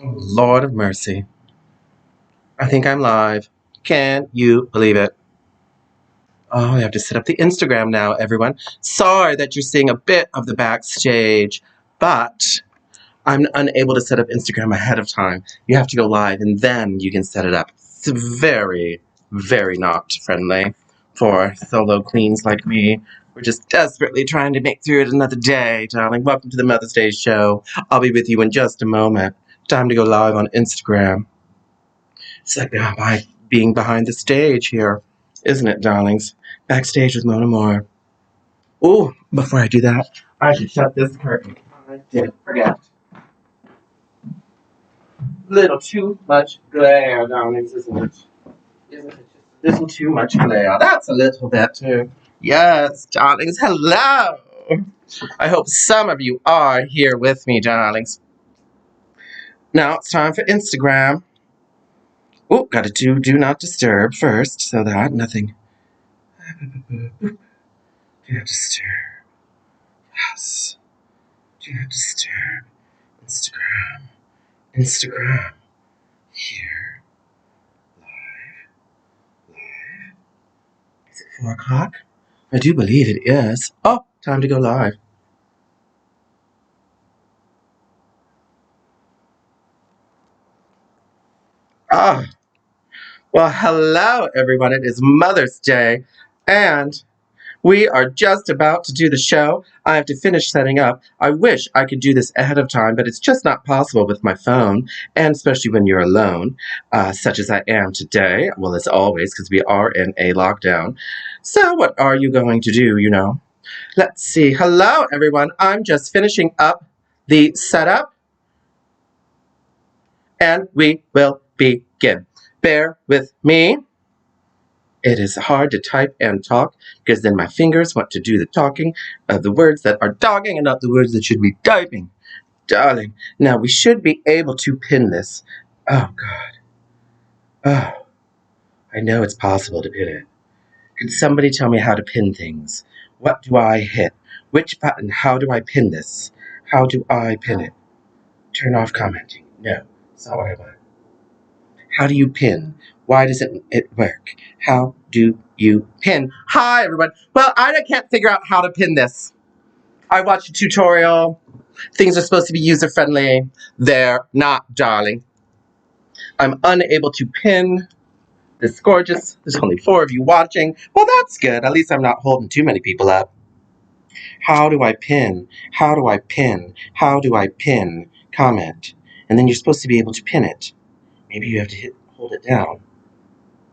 Oh, Lord of mercy. I think I'm live. Can you believe it? Oh, I have to set up the Instagram now, everyone. Sorry that you're seeing a bit of the backstage, but I'm unable to set up Instagram ahead of time. You have to go live and then you can set it up. It's very, very not friendly for solo queens like me. We're just desperately trying to make through it another day, darling. Welcome to the Mother's Day show. I'll be with you in just a moment. Time to go live on Instagram. It's like being behind the stage here, isn't it, darlings? Backstage with Mona Moore. Oh, before I do that, I should shut this curtain. I did forget. Little too much glare, darlings, isn't it? Isn't it just a little too much glare? That's a little bit too. Yes, darlings, hello! I hope some of you are here with me, darlings. Now it's time for Instagram. Oh, gotta do not disturb first, so that nothing. Do not disturb. Yes. Do not disturb. Instagram. Instagram. Here. Live. Live. Is it 4 o'clock? I do believe it is. Oh, time to go live. Ah. Well, hello, everyone. It is Mother's Day, and we are just about to do the show. I have to finish setting up. I wish I could do this ahead of time, but it's just not possible with my phone, and especially when you're alone, such as I am today. Well, as always, because we are in a lockdown. So what are you going to do, you know? Let's see. Hello, everyone. I'm just finishing up the setup, and we will begin. Bear with me. It is hard to type and talk because then my fingers want to do the talking of the words that are dogging and not the words that should be typing. Darling, now we should be able to pin this. Oh, God. Oh, I know it's possible to pin it. Could somebody tell me how to pin things? What do I hit? Which button? How do I pin this? How do I pin it? Turn off commenting. No, it's not what I want. How do you pin? Why doesn't it work? How do you pin? Hi, everyone. Well, I can't figure out how to pin this. I watched a tutorial. Things are supposed to be user-friendly. They're not, darling. I'm unable to pin this gorgeous. There's only 4 of you watching. Well, that's good. At least I'm not holding too many people up. How do I pin? How do I pin? How do I pin? Comment. And then you're supposed to be able to pin it. Maybe you have to hold it down.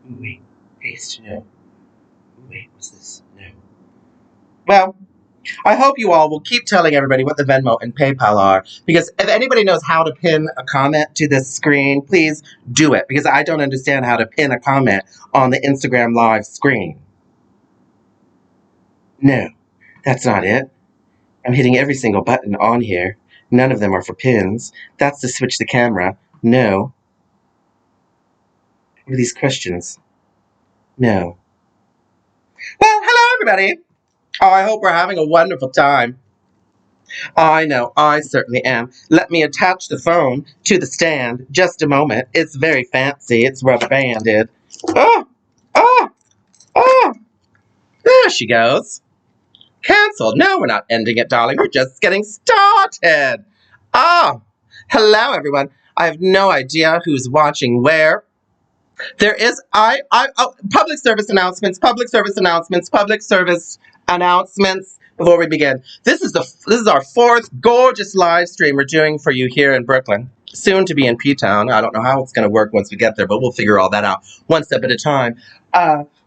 Ooh, wait. Paste. No. Ooh, wait. What's this? No. Well, I hope you all will keep telling everybody what the Venmo and PayPal are, because if anybody knows how to pin a comment to this screen, please do it, because I don't understand how to pin a comment on the Instagram Live screen. No, that's not it. I'm hitting every single button on here. None of them are for pins. That's to switch the camera. No. What are these questions? No. Well, hello, everybody. Oh, I hope we're having a wonderful time. I know, I certainly am. Let me attach the phone to the stand. Just a moment. It's very fancy. It's rubber banded. Oh, oh, oh. There she goes. Cancelled. No, we're not ending it, darling. We're just getting started. Oh, hello, everyone. I have no idea who's watching where. There is, public service announcements, public service announcements, public service announcements before we begin. This is our 4th gorgeous live stream we're doing for you here in Brooklyn. Soon to be in P-Town. I don't know how it's going to work once we get there, but we'll figure all that out one step at a time.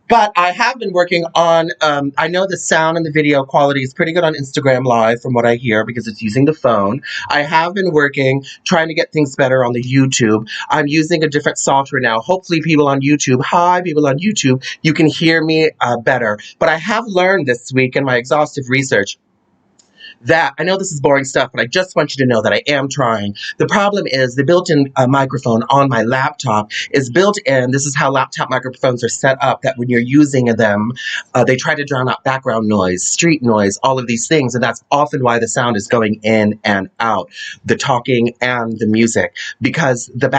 But I have been working on, I know the sound and the video quality is pretty good on Instagram Live from what I hear because it's using the phone. I have been working, trying to get things better on the YouTube. I'm using a different software now. Hopefully people on YouTube, hi people on YouTube, you can hear me better. But I have learned this week in my exhaustive research that. I know this is boring stuff, but I just want you to know that I am trying. The problem is the built-in microphone on my laptop is built in. This is how laptop microphones are set up, that when you're using them, they try to drown out background noise, street noise, all of these things, and that's often why the sound is going in and out, the talking and the music, because the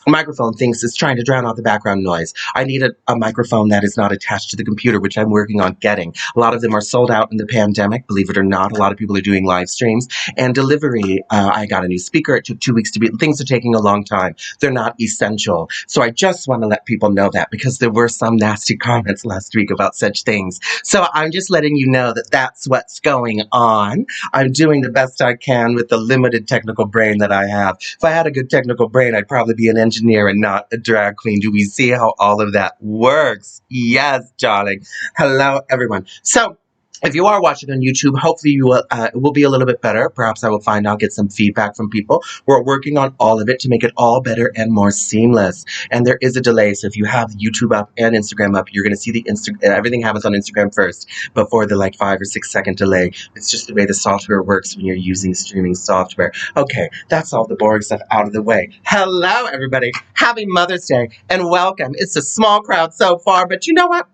microphone thinks it's trying to drown out the background noise. I need a microphone that is not attached to the computer, which I'm working on getting. A lot of them are sold out in the pandemic, believe it or not. A lot of people are doing live streams and delivery. I got a new speaker. It took 2 weeks to be. Things are taking a long time. They're not essential. So I just want to let people know that, because there were some nasty comments last week about such things. So I'm just letting you know that that's what's going on. I'm doing the best I can with the limited technical brain that I have. If I had a good technical brain, I'd probably be an engineer and not a drag queen. Do we see how all of that works? Yes, darling. Hello, everyone. So, if you are watching on YouTube, hopefully you will, it will be a little bit better. Perhaps I will find out, get some feedback from people. We're working on all of it to make it all better and more seamless. And there is a delay, so if you have YouTube up and Instagram up, you're going to see everything happens on Instagram first before the 5 or 6 second delay. It's just the way the software works when you're using streaming software. Okay, that's all the boring stuff out of the way. Hello, everybody. Happy Mother's Day and welcome. It's a small crowd so far, but you know what?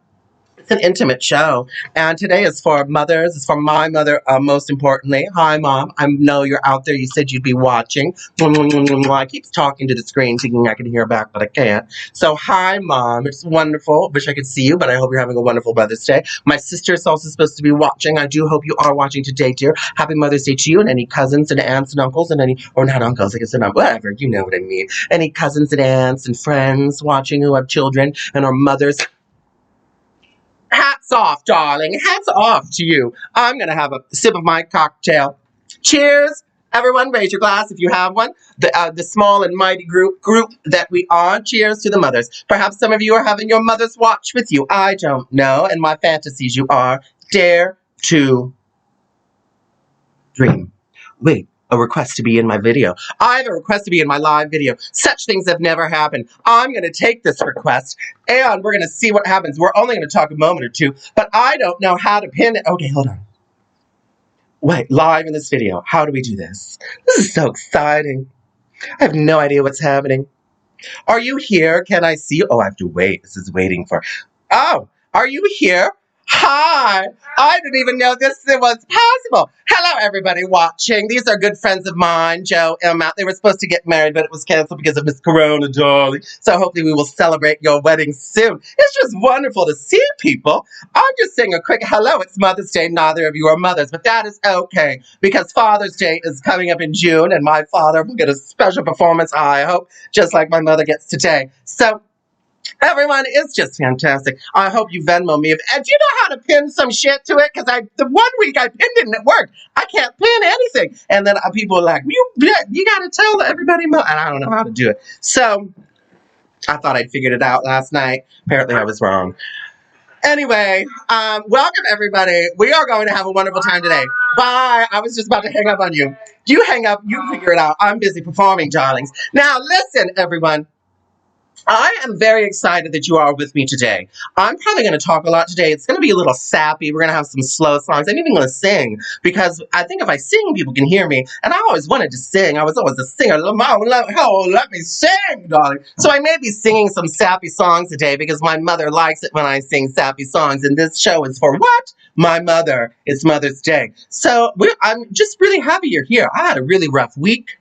It's an intimate show, and today is for mothers. It's for my mother, most importantly. Hi, Mom. I know you're out there. You said you'd be watching. I keep talking to the screen, thinking I can hear back, but I can't. So, hi, Mom. It's wonderful. Wish I could see you, but I hope you're having a wonderful Mother's Day. My sister is also supposed to be watching. I do hope you are watching today, dear. Happy Mother's Day to you and any cousins and aunts and uncles and or not uncles, I guess they're not, whatever. You know what I mean. Any cousins and aunts and friends watching who have children and are mothers. Hats off, darling. Hats off to you. I'm going to have a sip of my cocktail. Cheers. Everyone, raise your glass if you have one. The small and mighty group that we are. Cheers to the mothers. Perhaps some of you are having your mothers watch with you. I don't know. In my fantasies, you are. Dare to dream. Wait. A request to be in my video. I have a request to be in my live video. Such things have never happened. I'm going to take this request and we're going to see what happens. We're only going to talk a moment or two, but I don't know how to pin it. Okay, hold on. Wait, live in this video. How do we do this? This is so exciting. I have no idea what's happening. Are you here? Can I see you? Oh, I have to wait. This is waiting for. Oh, are you here? Hi! I didn't even know this was possible. Hello, everybody watching. These are good friends of mine, Joe and Matt. They were supposed to get married, but it was canceled because of Miss Corona, darling. So hopefully we will celebrate your wedding soon. It's just wonderful to see people. I'm just saying a quick hello. It's Mother's Day. Neither of you are mothers, but that is okay because Father's Day is coming up in June, and my father will get a special performance, I hope, just like my mother gets today. So, everyone, it's just fantastic. I hope you Venmo me. Do you know how to pin some shit to it? Because the 1 week I pinned it and it worked. I can't pin anything. And then people are like, you got to tell everybody. And I don't know how to do it. So I thought I'd figured it out last night. Apparently I was wrong. Anyway, welcome everybody. We are going to have a wonderful time today. Bye. I was just about to hang up on you. You hang up. You figure it out. I'm busy performing, darlings. Now listen, everyone. I am very excited that you are with me today. I'm probably going to talk a lot today. It's going to be a little sappy. We're going to have some slow songs. I'm even going to sing because I think if I sing, people can hear me. And I always wanted to sing. I was always a singer. Let me sing, darling. So I may be singing some sappy songs today because my mother likes it when I sing sappy songs. And this show is for what? My mother. It's Mother's Day. So I'm just really happy you're here. I had a really rough week.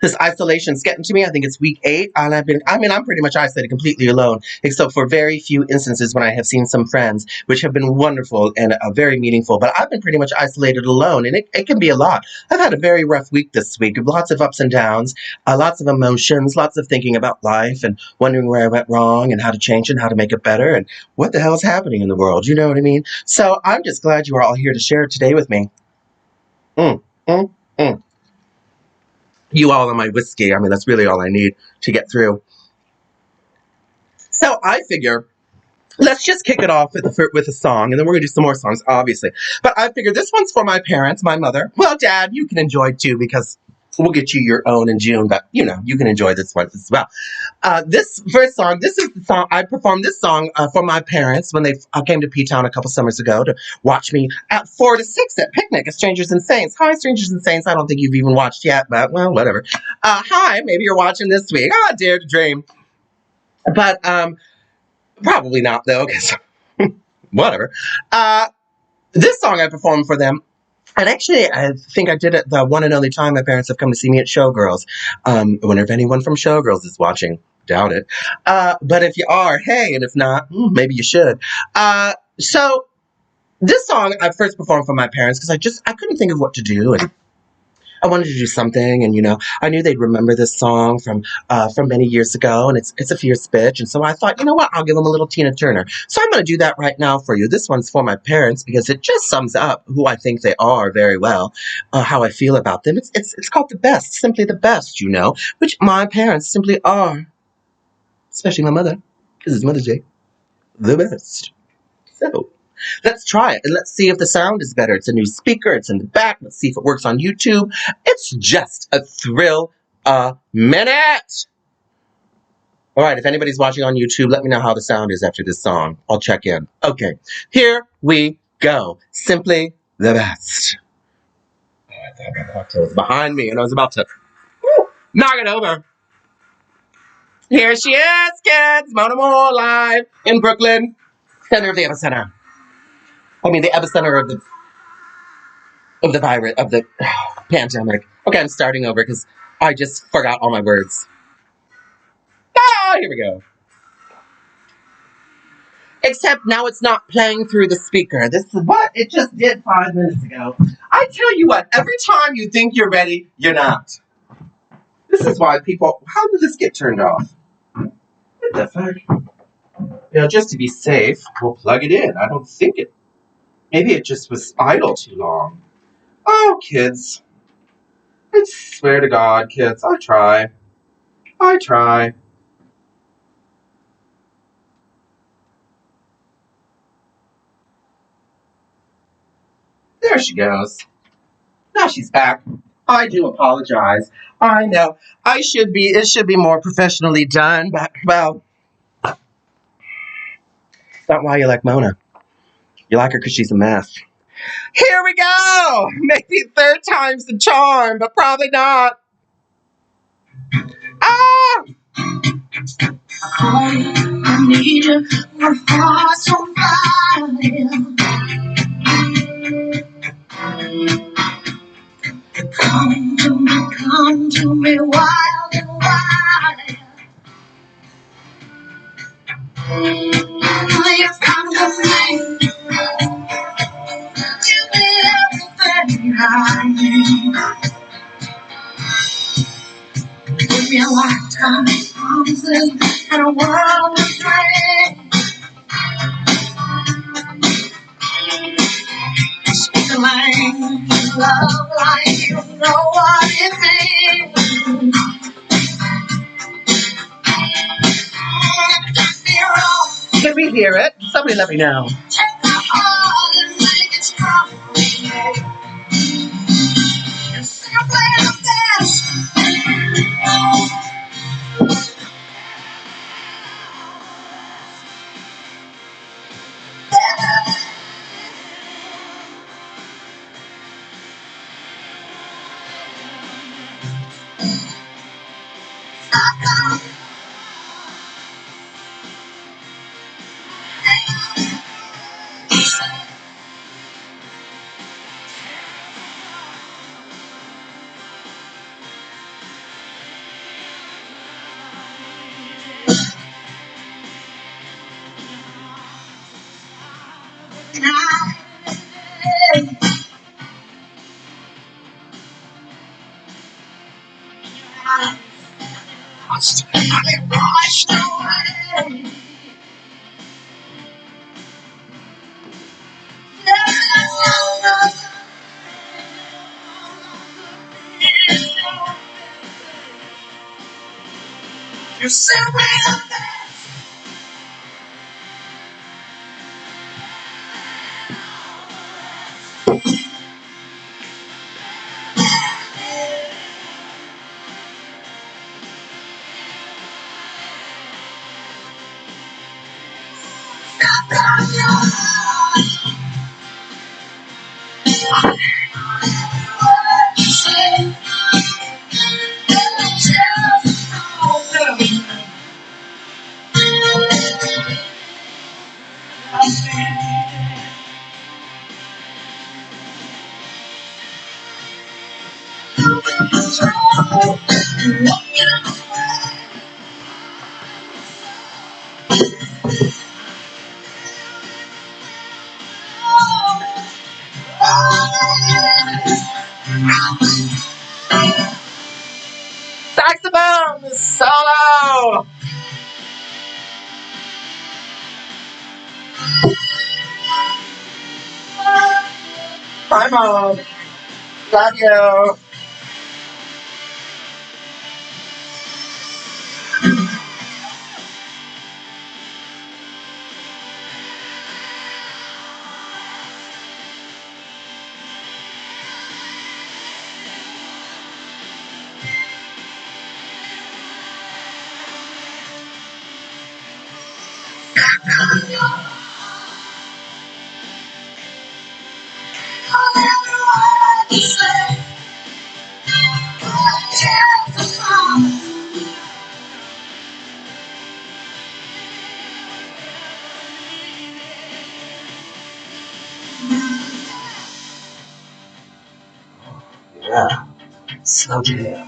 This isolation's getting to me. I think it's week 8, and I'm pretty much isolated completely alone, except for very few instances when I have seen some friends, which have been wonderful and very meaningful. But I've been pretty much isolated alone, and it can be a lot. I've had a very rough week this week, lots of ups and downs, lots of emotions, lots of thinking about life and wondering where I went wrong and how to change it and how to make it better and what the hell is happening in the world. You know what I mean? So I'm just glad you are all here to share it today with me. You all are my whiskey. I mean, that's really all I need to get through. So I figure, let's just kick it off with a song, and then we're going to do some more songs, obviously. But I figure this one's for my parents, my mother. Well, Dad, you can enjoy too, because We'll get you your own in June, but you can enjoy this one as well. This first song, this is the song I performed. This song for my parents when they came to P Town a couple summers ago to watch me at 4 to 6 at Picnic at Strangers and Saints. Hi, Strangers and Saints. I don't think you've even watched yet, but well, whatever. Hi, maybe you're watching this week. I dare to dream, but probably not though, because whatever. This song I performed for them. And actually, I think I did it the one and only time my parents have come to see me at Showgirls. I wonder if anyone from Showgirls is watching. Doubt it. But if you are, hey, and if not, maybe you should. So this song I first performed for my parents because I couldn't think of what to do, and I wanted to do something, and I knew they'd remember this song from many years ago, and it's a fierce bitch, and so I thought, you know what, I'll give them a little Tina Turner. So I'm going to do that right now for you. This one's for my parents because it just sums up who I think they are very well, how I feel about them. It's called The Best, simply the best, which my parents simply are, especially my mother, because it's Mother's Day, the best. So. Let's try it and let's see if the sound is better. It's a new speaker. It's in the back. Let's see if it works on YouTube. It's just a thrill a minute. All right, if anybody's watching on YouTube, let me know how the sound is after this song. I'll check in. Okay, here we go. Simply the best. Oh, I thought my cocktail was behind me and I was about to knock it over. Here she is, kids. Mona Moore live in Brooklyn, center of the epicenter. The epicenter of the virus, of the pandemic. Okay, I'm starting over because I just forgot all my words. Here we go. Except now it's not playing through the speaker. This is what it just did 5 minutes ago. I tell you what, every time you think you're ready, you're not. This is why people, how did this get turned off? What the fuck? Just to be safe, we'll plug it in. I don't think it, maybe it just was idle too long. Oh, kids. I swear to God, kids, I try. There she goes. Now she's back. I do apologize. I know. It should be more professionally done, but, well, that's not why you like Mona. You like her because she's a mess. Here we go! Maybe third time's the charm, but probably not. Ah! I need you, my heart's on fire. Come to me wild and wild. You come to me, give me everything I need. Give me a lifetime of promises and a world of dreams. Speak the language of love like you know what it means. Can we hear it? Somebody let me know. Take my heart and make it strong. And simply the best. Washed away. You say we're Saxophone solo. Bye, Mom. Love you. Yeah, slow jam.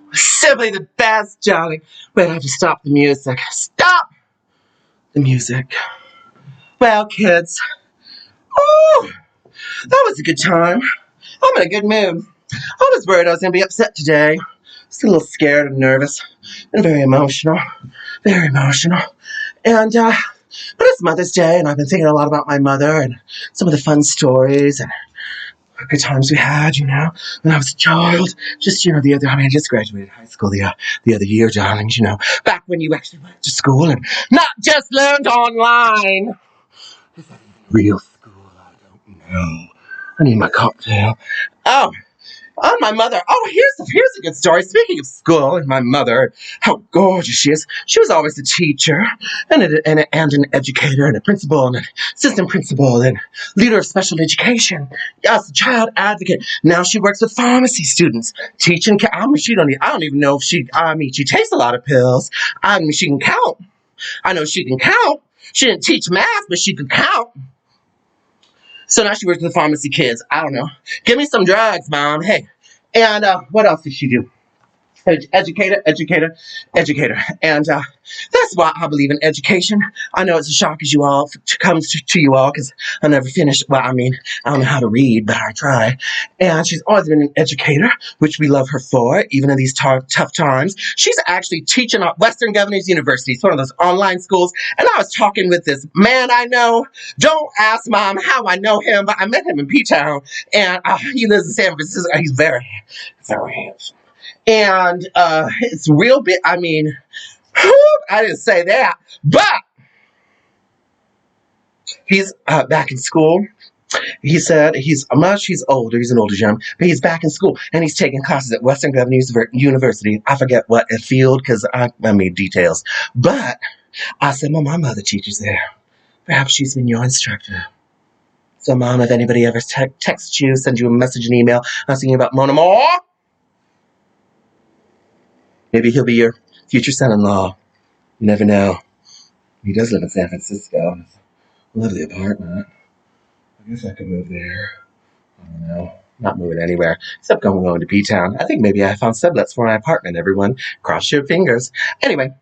Simply the best, Johnny. Wait, I have to stop the music. Stop the music. Well, kids, oh, that was a good time. I'm in a good mood. I was worried I was going to be upset today. Just a little scared and nervous and very emotional. Very emotional. And, but it's Mother's Day, and I've been thinking a lot about my mother and some of the fun stories and good times we had, when I was a child. Just, I just graduated high school the other year, darlings, back when you actually went to school and not just learned online. Is that even real school? I don't know. I need my cocktail. Oh, my mother. Oh, here's a good story. Speaking of school and my mother, how gorgeous she is. She was always a teacher and an educator and a principal and an assistant principal and leader of special education. Yes, a child advocate. Now she works with pharmacy students, teaching. I don't even know if she takes a lot of pills. She can count. I know she can count. She didn't teach math, but she could count. So now she works with pharmacy kids. I don't know. Give me some drugs, Mom. Hey. And what else did she do? Educator. And that's why I believe in education. I know it's a shock as comes to you all, because I never finished. Well, I don't know how to read, but I try. And she's always been an educator, which we love her for, even in these tough times. She's actually teaching at Western Governors University. It's one of those online schools. And I was talking with this man I know. Don't ask Mom how I know him, but I met him in P-Town. And he lives in San Francisco. He's very, very handsome. And it's real big. I didn't say that, but he's back in school. He said he's much. He's older. He's an older gentleman, but he's back in school and he's taking classes at Western Governor University. I forget what field because I mean details. But I said, my mother teaches there. Perhaps she's been your instructor. So, Mom, if anybody ever texts you, sends you a message, an email, asking you about Mona Moore, maybe he'll be your future son-in-law. You never know. He does live in San Francisco. It's a lovely apartment. I guess I could move there. I don't know. Not moving anywhere, except going to P-Town. I think maybe I found sublets for my apartment, everyone. Cross your fingers. Anyway.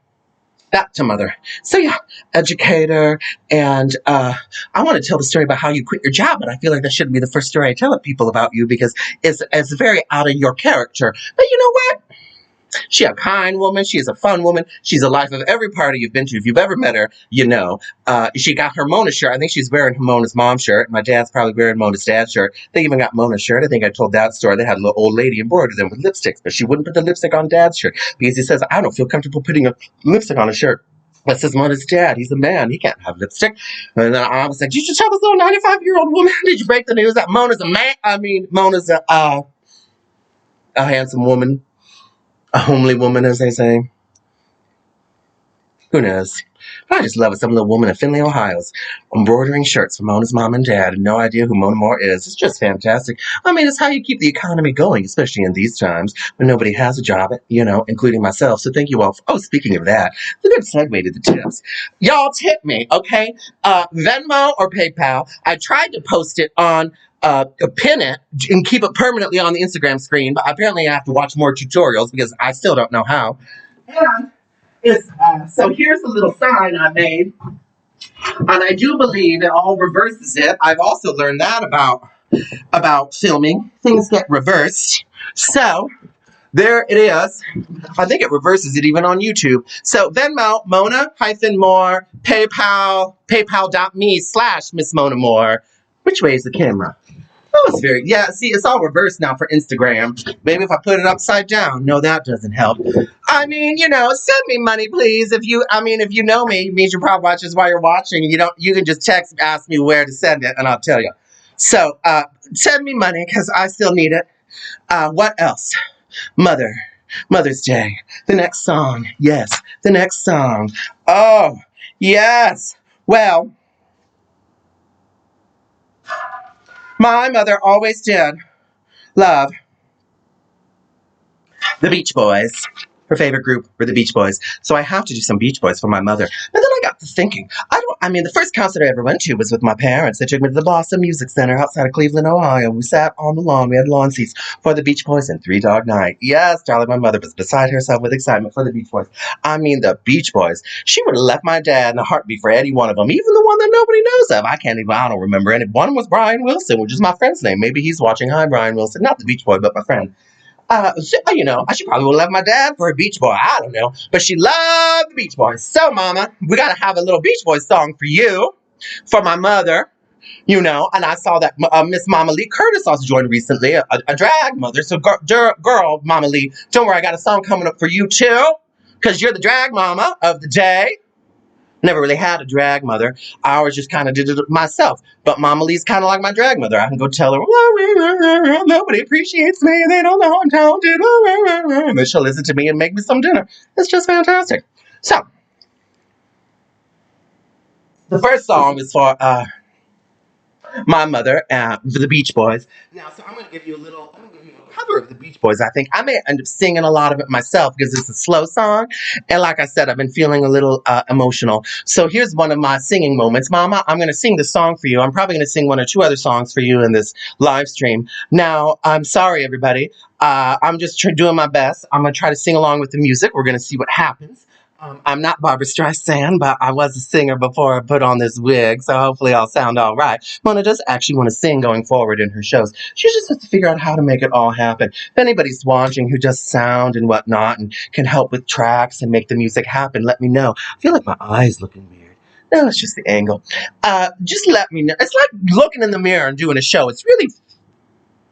Back to Mother. So yeah, educator, and I want to tell the story about how you quit your job, but I feel like that shouldn't be the first story I tell people about you because it's very out of your character. But you know what? She's a kind woman. She is a fun woman. She's a life of every party you've been to. If you've ever met her, you know. She got her Mona shirt. I think she's wearing Mona's mom's shirt. My dad's probably wearing Mona's dad's shirt. They even got Mona's shirt. I think I told that story. They had a little old lady embroidered them with lipsticks, but she wouldn't put the lipstick on Dad's shirt because he says, I don't feel comfortable putting a lipstick on a shirt. That says Mona's dad. He's a man. He can't have lipstick. And then I was like, did you tell this little 95-year-old woman? Did you break the news that Mona's a man? I mean, Mona's a handsome woman. A homely woman, as they say. Who knows? But I just love it. Some little woman in Findlay, Ohio's embroidering shirts for Mona's mom and dad and no idea who Mona Moore is. It's just fantastic. I mean, it's how you keep the economy going, especially in these times when nobody has a job, you know, including myself. So thank you all. Speaking of that, it's a good segue to the tips. Y'all tip me, okay? Venmo or PayPal. I tried to post it on pin it and keep it permanently on the Instagram screen, but apparently I have to watch more tutorials because I still don't know how. And so here's a little sign I made, and I do believe it all reverses it. I've also learned that about filming. Things get reversed. So there it is. I think it reverses it even on YouTube. So Venmo, Mona-Moore, PayPal, paypal.me/Miss Mona Moore. Which way is the camera? Oh, it's very, yeah, see, it's all reversed now for Instagram. Maybe if I put it upside down. No, that doesn't help. I mean, you know, send me money, please. If you know me, it means you probably watch this while you're watching. You can just text, ask me where to send it, and I'll tell you. So, send me money, because I still need it. What else? Mother's Day. The next song. Yes, the next song. Oh, yes. Well, my mother always did love the Beach Boys. Her favorite group were the Beach Boys. So I have to do some Beach Boys for my mother. But then I got to thinking, the first concert I ever went to was with my parents. They took me to the Blossom Music Center outside of Cleveland, Ohio. We sat on the lawn. We had lawn seats for the Beach Boys and Three Dog Night. Yes, darling, my mother was beside herself with excitement for the Beach Boys. I mean, the Beach Boys. She would have left my dad in a heartbeat for any one of them, even the one that nobody knows of. I don't remember any. One was Brian Wilson, which is my friend's name. Maybe he's watching. Hi, Brian Wilson. Not the Beach Boy, but my friend. I should probably would have left my dad for a Beach Boy. I don't know. But she loved the Beach Boys. So, Mama, we got to have a little Beach Boys song for you, for my mother, you know. And I saw that Miss Mama Lee Curtis also joined recently, a drag mother. So, girl, Mama Lee, don't worry. I got a song coming up for you, too, because you're the drag mama of the day. Never really had a drag mother. I always just kind of did it myself. But Mama Lee's kind of like my drag mother. I can go tell her, nobody appreciates me. They don't know I'm talented. And then she'll listen to me and make me some dinner. It's just fantastic. So, the first song is for my mother, the Beach Boys. Now, so I'm going to give you a cover of the Beach Boys, I think. I may end up singing a lot of it myself because it's a slow song. And like I said, I've been feeling a little emotional. So here's one of my singing moments. Mama, I'm going to sing the song for you. I'm probably going to sing one or two other songs for you in this live stream. Now, I'm sorry, everybody. I'm just doing my best. I'm going to try to sing along with the music. We're going to see what happens. I'm not Barbra Streisand, but I was a singer before I put on this wig, so hopefully I'll sound all right. Mona does actually want to sing going forward in her shows. She just has to figure out how to make it all happen. If anybody's watching who does sound and whatnot and can help with tracks and make the music happen, let me know. I feel like my eye's looking weird. No, it's just the angle. Just let me know. It's like looking in the mirror and doing a show. It's really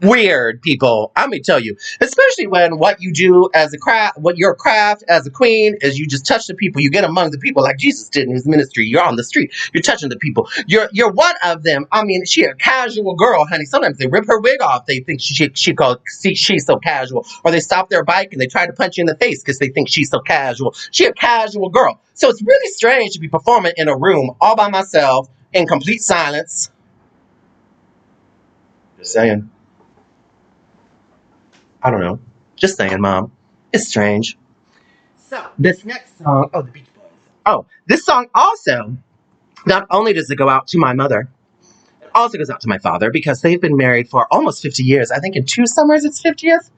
weird, people. Let me tell you, especially when what you do as a craft, what your craft as a queen is, you just touch the people. You get among the people like Jesus did in his ministry. You're on the street. You're touching the people. You're one of them. I mean, she a casual girl, honey. Sometimes they rip her wig off. They think she's so casual, or they stop their bike and they try to punch you in the face because they think she's so casual. She a casual girl. So it's really strange to be performing in a room all by myself in complete silence. Just saying. I don't know. Just saying, Mom. It's strange. So, this next song, oh, the Beach Boys. Oh, this song also, not only does it go out to my mother, it also goes out to my father because they've been married for almost 50 years. I think in 2 summers it's 50th.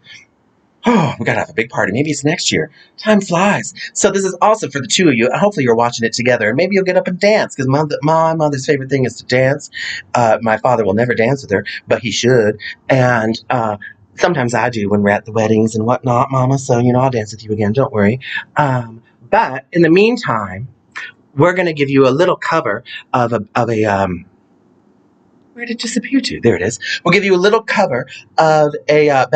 Oh, we gotta have a big party. Maybe it's next year. Time flies. So this is also for the two of you. Hopefully you're watching it together. And maybe you'll get up and dance because my mother's favorite thing is to dance. My father will never dance with her, but he should. And sometimes I do when we're at the weddings and whatnot, Mama. So, I'll dance with you again. Don't worry. But in the meantime, we're going to give you a little cover of a where did it disappear to? There it is. We'll give you a little cover of a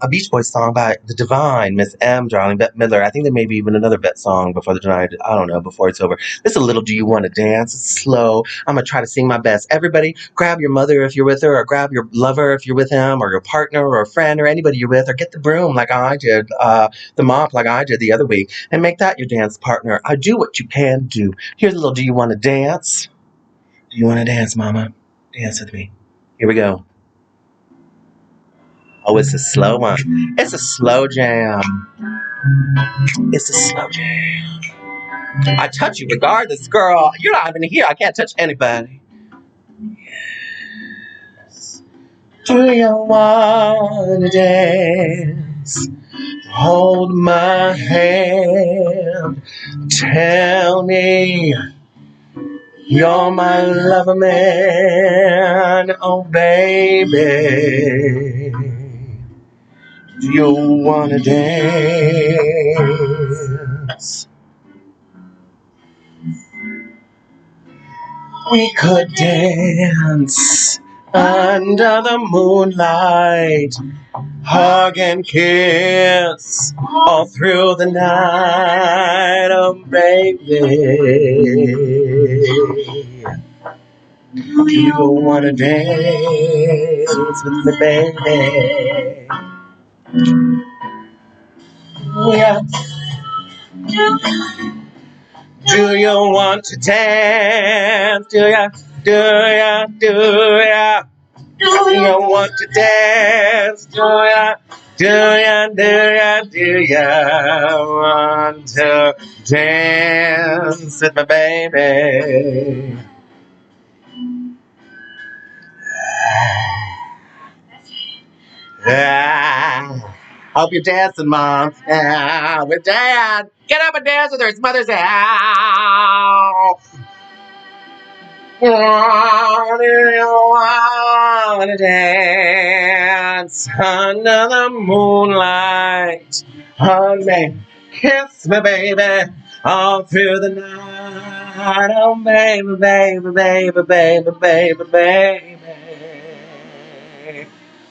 Beach Boys song by the divine Miss M, darling, Bette Midler. I think there may be even another Bette song before the night. I don't know, before it's over. This is a little Do You Want to Dance? It's slow. I'm going to try to sing my best. Everybody, grab your mother if you're with her, or grab your lover if you're with him, or your partner, or a friend, or anybody you're with, or get the broom like I did, the mop like I did the other week, and make that your dance partner. I do what you can do. Here's a little Do You Want to Dance? Do you want to dance, Mama? Dance with me. Here we go. Oh, it's a slow one. It's a slow jam. It's a slow jam. I touch you regardless, girl. You're not even here. I can't touch anybody. Yes. Do you want to dance? Hold my hand. Tell me you're my lover man, oh baby. Do you wanna dance? We could dance under the moonlight, hug and kiss all through the night, oh baby. Do you wanna dance with me, baby? Yeah. Do you want to dance? Do ya? Do ya? Do ya? Do you want to dance? Do ya? Do ya? Do ya? Do ya want to dance with my baby? Hope you're dancing, Mom. With Dad. Get up and dance with her. His mother's out. Do you want to dance under the moonlight? Hug me, kiss me, baby, all through the night. Oh, baby, baby, baby, baby, baby, baby.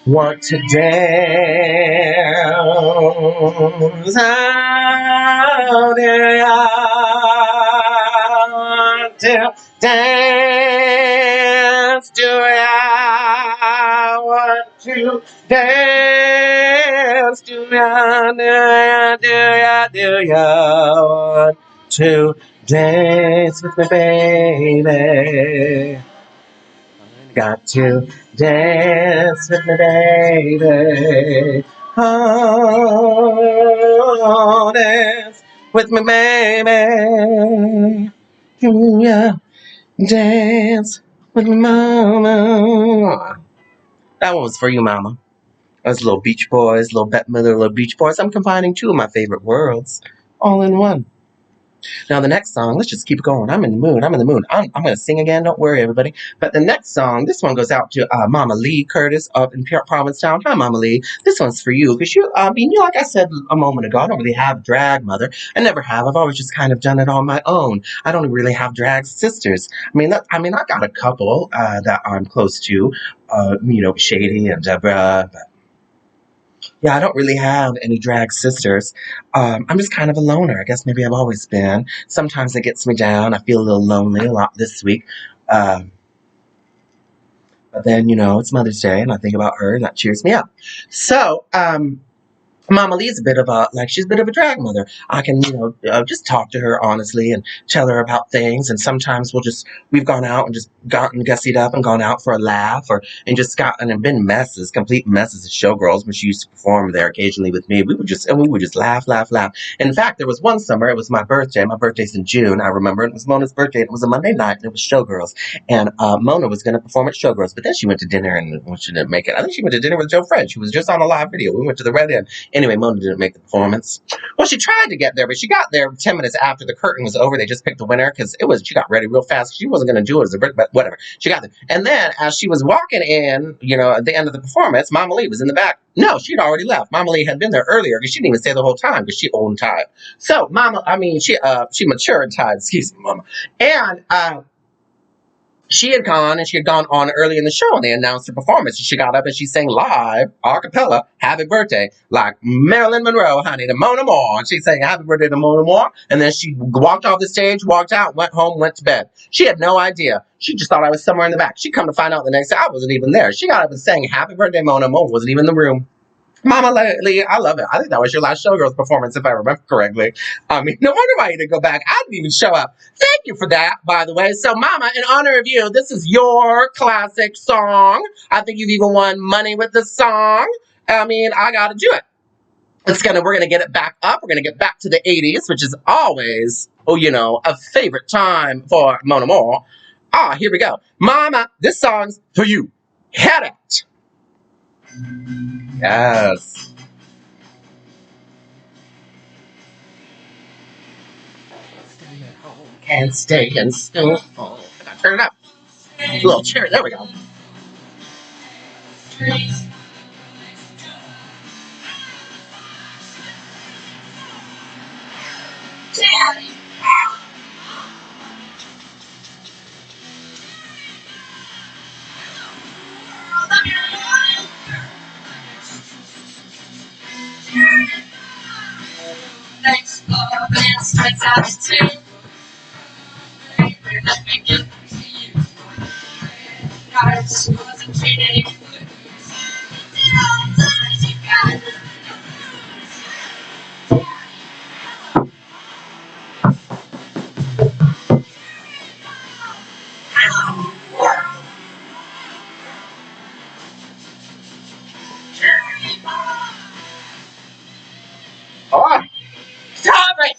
Want to dance? Oh, dear, I want to dance. Do I want to dance? Do ya want to dance with me, baby? Got to dance with me, baby. Oh, dance with me, baby. Yeah, dance with me, mama. That one was for you, mama. That's little Beach Boys, little Bette Midler, little Beach Boys. I'm combining two of my favorite worlds all in one. Now the next song, let's just keep going. I'm in the mood. I'm in the mood. I'm going to sing again. Don't worry, everybody. But the next song, this one goes out to Mama Lee Curtis up in Provincetown. Hi, Mama Lee. This one's for you because like I said a moment ago, I don't really have drag mother. I never have. I've always just kind of done it on my own. I don't really have drag sisters. I got a couple that I'm close to, Shady and Deborah. But yeah, I don't really have any drag sisters. I'm just kind of a loner. I guess maybe I've always been. Sometimes it gets me down. I feel a little lonely a lot this week. Um, but then, it's Mother's Day, and I think about her, and that cheers me up. So, Mama Lee's she's a bit of a drag mother. I can, just talk to her honestly and tell her about things. And sometimes we've gone out and just gotten gussied up and gone out for a laugh and just gotten and been messes, complete messes as showgirls when she used to perform there occasionally with me. We would just laugh, laugh, laugh. In fact, there was one summer, it was my birthday. My birthday's in June. I remember it was Mona's birthday. And it was a Monday night and it was showgirls. And Mona was going to perform at showgirls, but then she went to dinner and she didn't make it. I think she went to dinner with Joe Fred. She was just on a live video. We went to the Red Inn. Anyway, Mona didn't make the performance. Well, she tried to get there, but she got there 10 minutes after the curtain was over. They just picked the winner because she got ready real fast. She wasn't going to do it as a break, but whatever. She got there. And then as she was walking in, at the end of the performance, Mama Lee was in the back. No, she'd already left. Mama Lee had been there earlier because she didn't even stay the whole time because she old and tired. So she mature and tired. Excuse me, Mama. And she had gone on early in the show and they announced her performance. She got up and she sang live, a cappella, Happy Birthday, like Marilyn Monroe, honey, to Mona Moore. And she sang Happy Birthday to Mona Moore. And then she walked off the stage, walked out, went home, went to bed. She had no idea. She just thought I was somewhere in the back. She come to find out the next day I wasn't even there. She got up and sang Happy Birthday, Mona Moore, wasn't even in the room. Mama Lee, I love it. I think that was your last Showgirls performance, if I remember correctly. No wonder why you didn't go back. I didn't even show up. Thank you for that, by the way. So, Mama, in honor of you, this is your classic song. I think you've even won money with this song. I got to do it. We're gonna get it back up. We're gonna get back to the 80s, which is always, a favorite time for Mona Moore. Here we go. Mama, this song's for you. Hit it. Yes. Stay at home, can't stay in school. I gotta turn it up. A little cherry. There we go. Daddy. Next man strikes out two. Baby, let me get to you. I just wasn't treating you. Oh, stop it!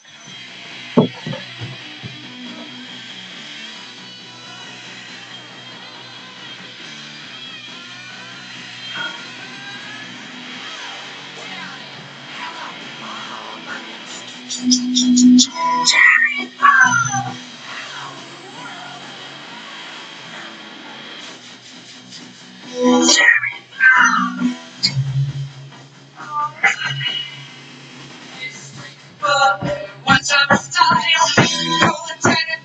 Once I'm started, go and turn it,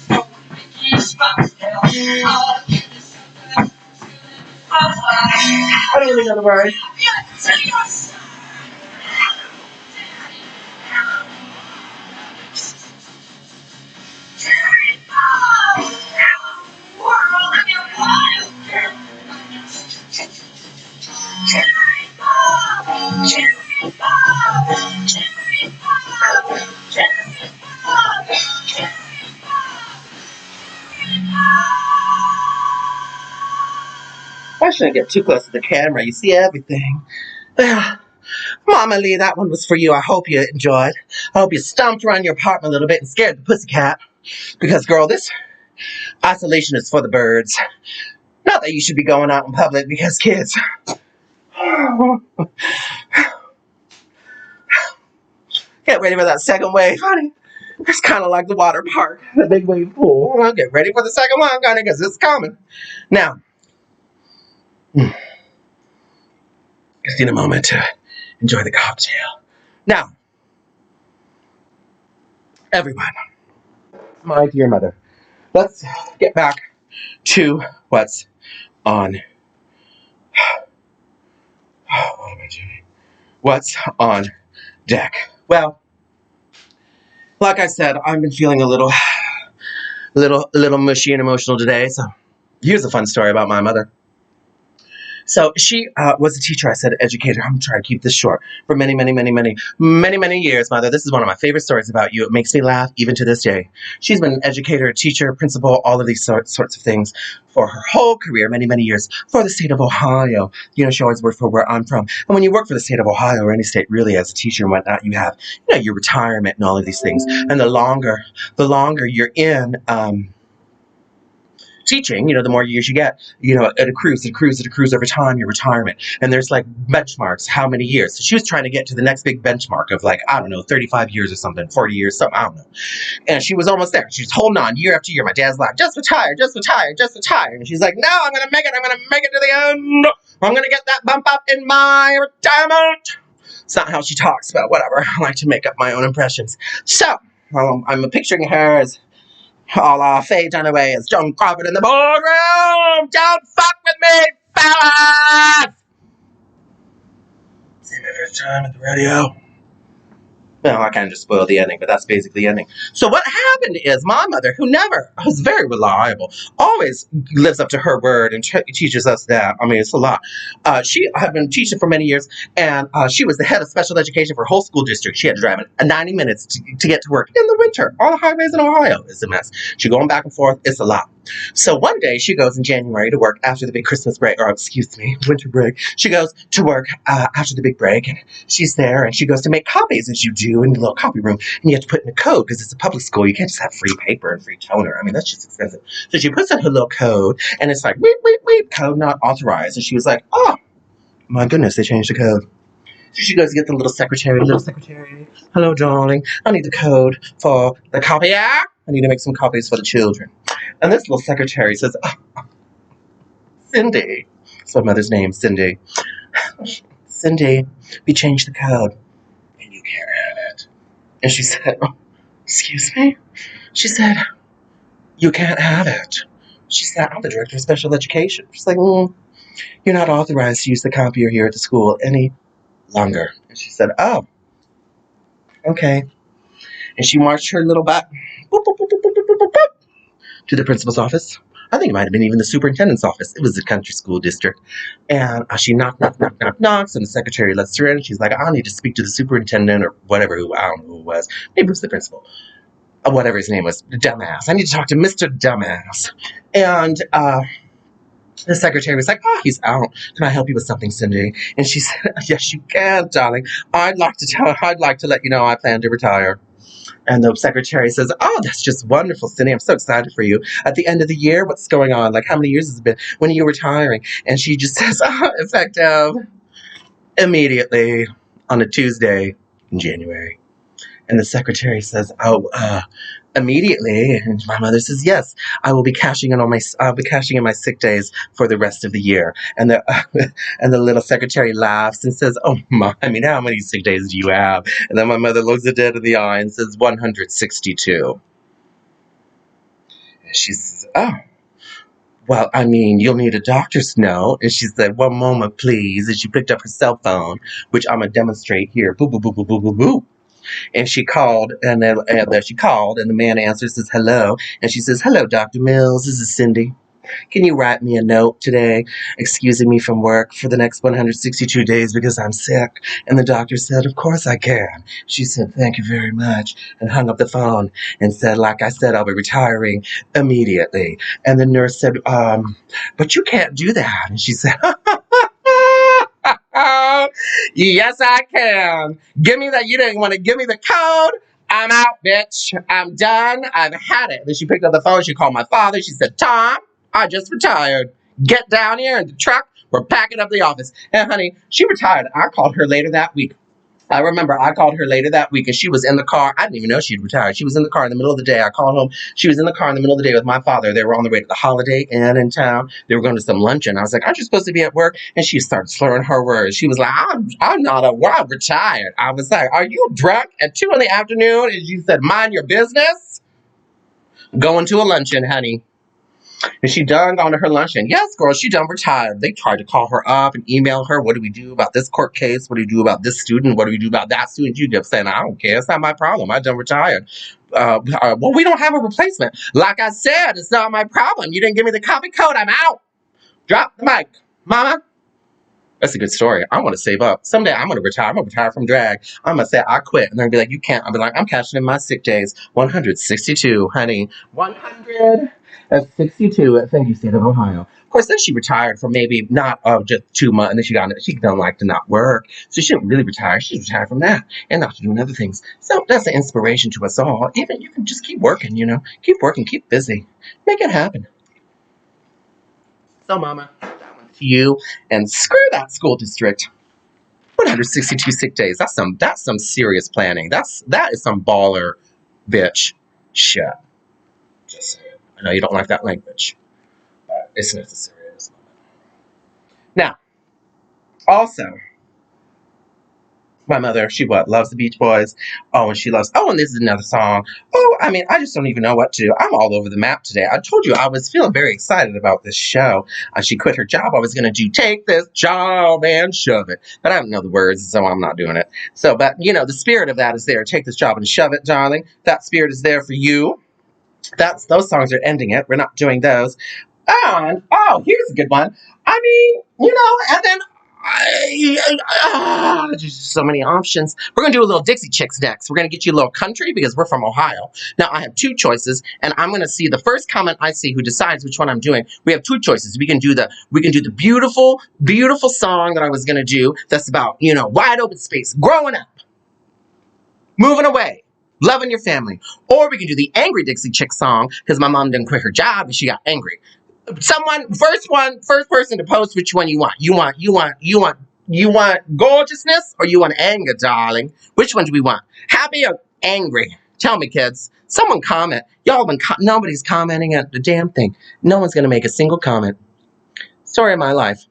go and make you smile. I'll give you something. I don't really know the words. I shouldn't get too close to the camera. You see everything. Mama Lee, that one was for you. I hope you enjoyed. I hope you stomped around your apartment a little bit and scared the pussycat. Because, girl, this isolation is for the birds. Not that you should be going out in public because kids. Get ready for that second wave, honey. It's kind of like the water park, the big wave pool. Well, get ready for the second one, honey, because it's coming. Now, just need a moment to enjoy the cocktail. Now, everyone, my dear mother, let's get back to what's on. What am I doing? What's on deck? Well, like I said, I've been feeling a little mushy and emotional today. So here's a fun story about my mother. So she was a teacher, I said educator. I'm trying to keep this short. For many, many, many, many, many, many years, Mother. This is one of my favorite stories about you. It makes me laugh even to this day. She's been an educator, teacher, principal, all of these sorts of things for her whole career, many, many years, for the state of Ohio. You know, she always worked for where I'm from. And when you work for the state of Ohio or any state really as a teacher and whatnot, you have, you know, your retirement and all of these things. And the longer you're in teaching, you know, the more years you get, you know, it accrues over time, your retirement. And there's like benchmarks, how many years. So she was trying to get to the next big benchmark of like, I don't know, 35 years or something, 40 years, something, I don't know. And she was almost there. She was holding on year after year. My dad's like, just retire, just retire, just retire. And she's like, no, I'm going to make it. I'm going to make it to the end. I'm going to get that bump up in my retirement. It's not how she talks, but whatever. I like to make up my own impressions. So I'm picturing her as a la Faye Dunaway as Joan Crawford in the boardroom. Don't fuck with me, fellas! See my first time at the rodeo. Well, I kind of just spoiled the ending, but that's basically the ending. So what happened is my mother, who never was very reliable, always lives up to her word and teaches us that. I mean, it's a lot. She had been teaching for many years, and she was the head of special education for a whole school district. She had to drive 90 minutes to get to work in the winter. All the highways in Ohio is a mess. She's going back and forth. It's a lot. So one day she goes in January to work after the big Christmas break, or excuse me, winter break. She goes to work after the big break, and she's there, and she goes to make copies, as you do in the little copy room, and you have to put in a code because it's a public school. You can't just have free paper and free toner. I mean, that's just expensive. So she puts in her little code, and it's like, weep, weep, weep, code not authorized. And she was like, oh, my goodness, they changed the code. So she goes to get the little secretary. Hello, darling. I need the code for the copier. I need to make some copies for the children. And this little secretary says, oh, Cindy. That's my mother's name, Cindy. Cindy, we changed the code, and you can't have it. And she said, oh, excuse me? She said, you can't have it. She said, I'm the director of special education. She's like, you're not authorized to use the copier here at the school any longer. And she said, oh, okay. And she marched her little butt to the principal's office. I think it might have been even the superintendent's office. It was the country school district. And she knocks, and the secretary lets her in. And she's like, I need to speak to the superintendent or whatever, I don't know who it was. Maybe it was the principal. Whatever his name was, Dumbass. I need to talk to Mr. Dumbass. And the secretary was like, oh, he's out. Can I help you with something, Cindy? And she said, yes, you can, darling. I'd like to let you know I plan to retire. And the secretary says, oh, that's just wonderful, Cindy. I'm so excited for you. At the end of the year, what's going on? Like, how many years has it been? When are you retiring? And she just says, oh, effective immediately on a Tuesday in January. And the secretary says, oh, immediately. And my mother says, yes, I will be cashing in my sick days for the rest of the year. And the little secretary laughs and says, oh my, I mean, how many sick days do you have? And then my mother looks her dead in the eye and says, 162. And she says, oh, well, I mean, you'll need a doctor's note. And she said, one moment, please. And she picked up her cell phone, which I'm going to demonstrate here. Boo, boo, boo, boo, boo, boo, boo. And she called, and the man answers, says, hello. And she says, hello, Dr. Mills. This is Cindy. Can you write me a note today excusing me from work for the next 162 days because I'm sick? And the doctor said, of course I can. She said, thank you very much, and hung up the phone and said, like I said, I'll be retiring immediately. And the nurse said, but you can't do that. And she said, yes, I can. Give me that. You didn't want to give me the code. I'm out, bitch. I'm done. I've had it. Then she picked up the phone. She called my father. She said, Tom, I just retired. Get down here in the truck. We're packing up the office. And honey, she retired. I called her later that week. I remember I called her later that week and she was in the car. I didn't even know she'd retired. She was in the car in the middle of the day. I called home. She was in the car in the middle of the day with my father. They were on the way to the Holiday Inn in town. They were going to some luncheon. I was like, aren't you supposed to be at work? And she started slurring her words. She was like, I'm not at work. I'm retired. I was like, are you drunk at 2 in the afternoon? And she said, mind your business. Going to a luncheon, honey. And she done gone to her luncheon. Yes, girl, she done retired. They tried to call her up and email her. What do we do about this court case? What do we do about this student? What do we do about that student? You kept saying, I don't care. It's not my problem. I done retired. Well, we don't have a replacement. Like I said, it's not my problem. You didn't give me the copy code. I'm out. Drop the mic. Mama. That's a good story. I want to save up. Someday I'm going to retire. I'm going to retire from drag. I'm going to say I quit. And they're going to be like, you can't. I'll be like, I'm cashing in my sick days. 162, honey. 162. Thank you, state of Ohio. Of course, then she retired for maybe not just 2 months. And then she don't like to not work. So she didn't really retire. She's retired from that and not doing other things. So that's an inspiration to us all. Even you can just keep working, keep working, keep busy. Make it happen. So, Mama, that one's to you. And screw that school district. 162 sick days. That's some serious planning. That is some baller bitch shit. Just saying. I know you don't like that language, but it's necessary at this moment. Now, also, my mother, she loves the Beach Boys. Oh, and and this is another song. Oh, I mean, I just don't even know what to do. I'm all over the map today. I told you I was feeling very excited about this show. She quit her job. I was going to do Take This Job and Shove It. But I don't know the words, so I'm not doing it. So, but, the spirit of that is there. Take this job and shove it, darling. That spirit is there for you. Those songs are ending it. We're not doing those. And, here's a good one. I mean, and then there's so many options. We're going to do a little Dixie Chicks next. We're going to get you a little country because we're from Ohio. Now, I have 2 choices, and I'm going to see the first comment I see who decides which one I'm doing. We have 2 choices. We can do the beautiful, beautiful song that I was going to do that's about, wide open space, growing up, moving away, loving your family. Or we can do the angry Dixie Chick song because my mom didn't quit her job and she got angry. First person to post which one you want. You want gorgeousness or you want anger, darling? Which one do we want? Happy or angry? Tell me, kids. Someone comment. Nobody's commenting at the damn thing. No one's going to make a single comment. Story of my life.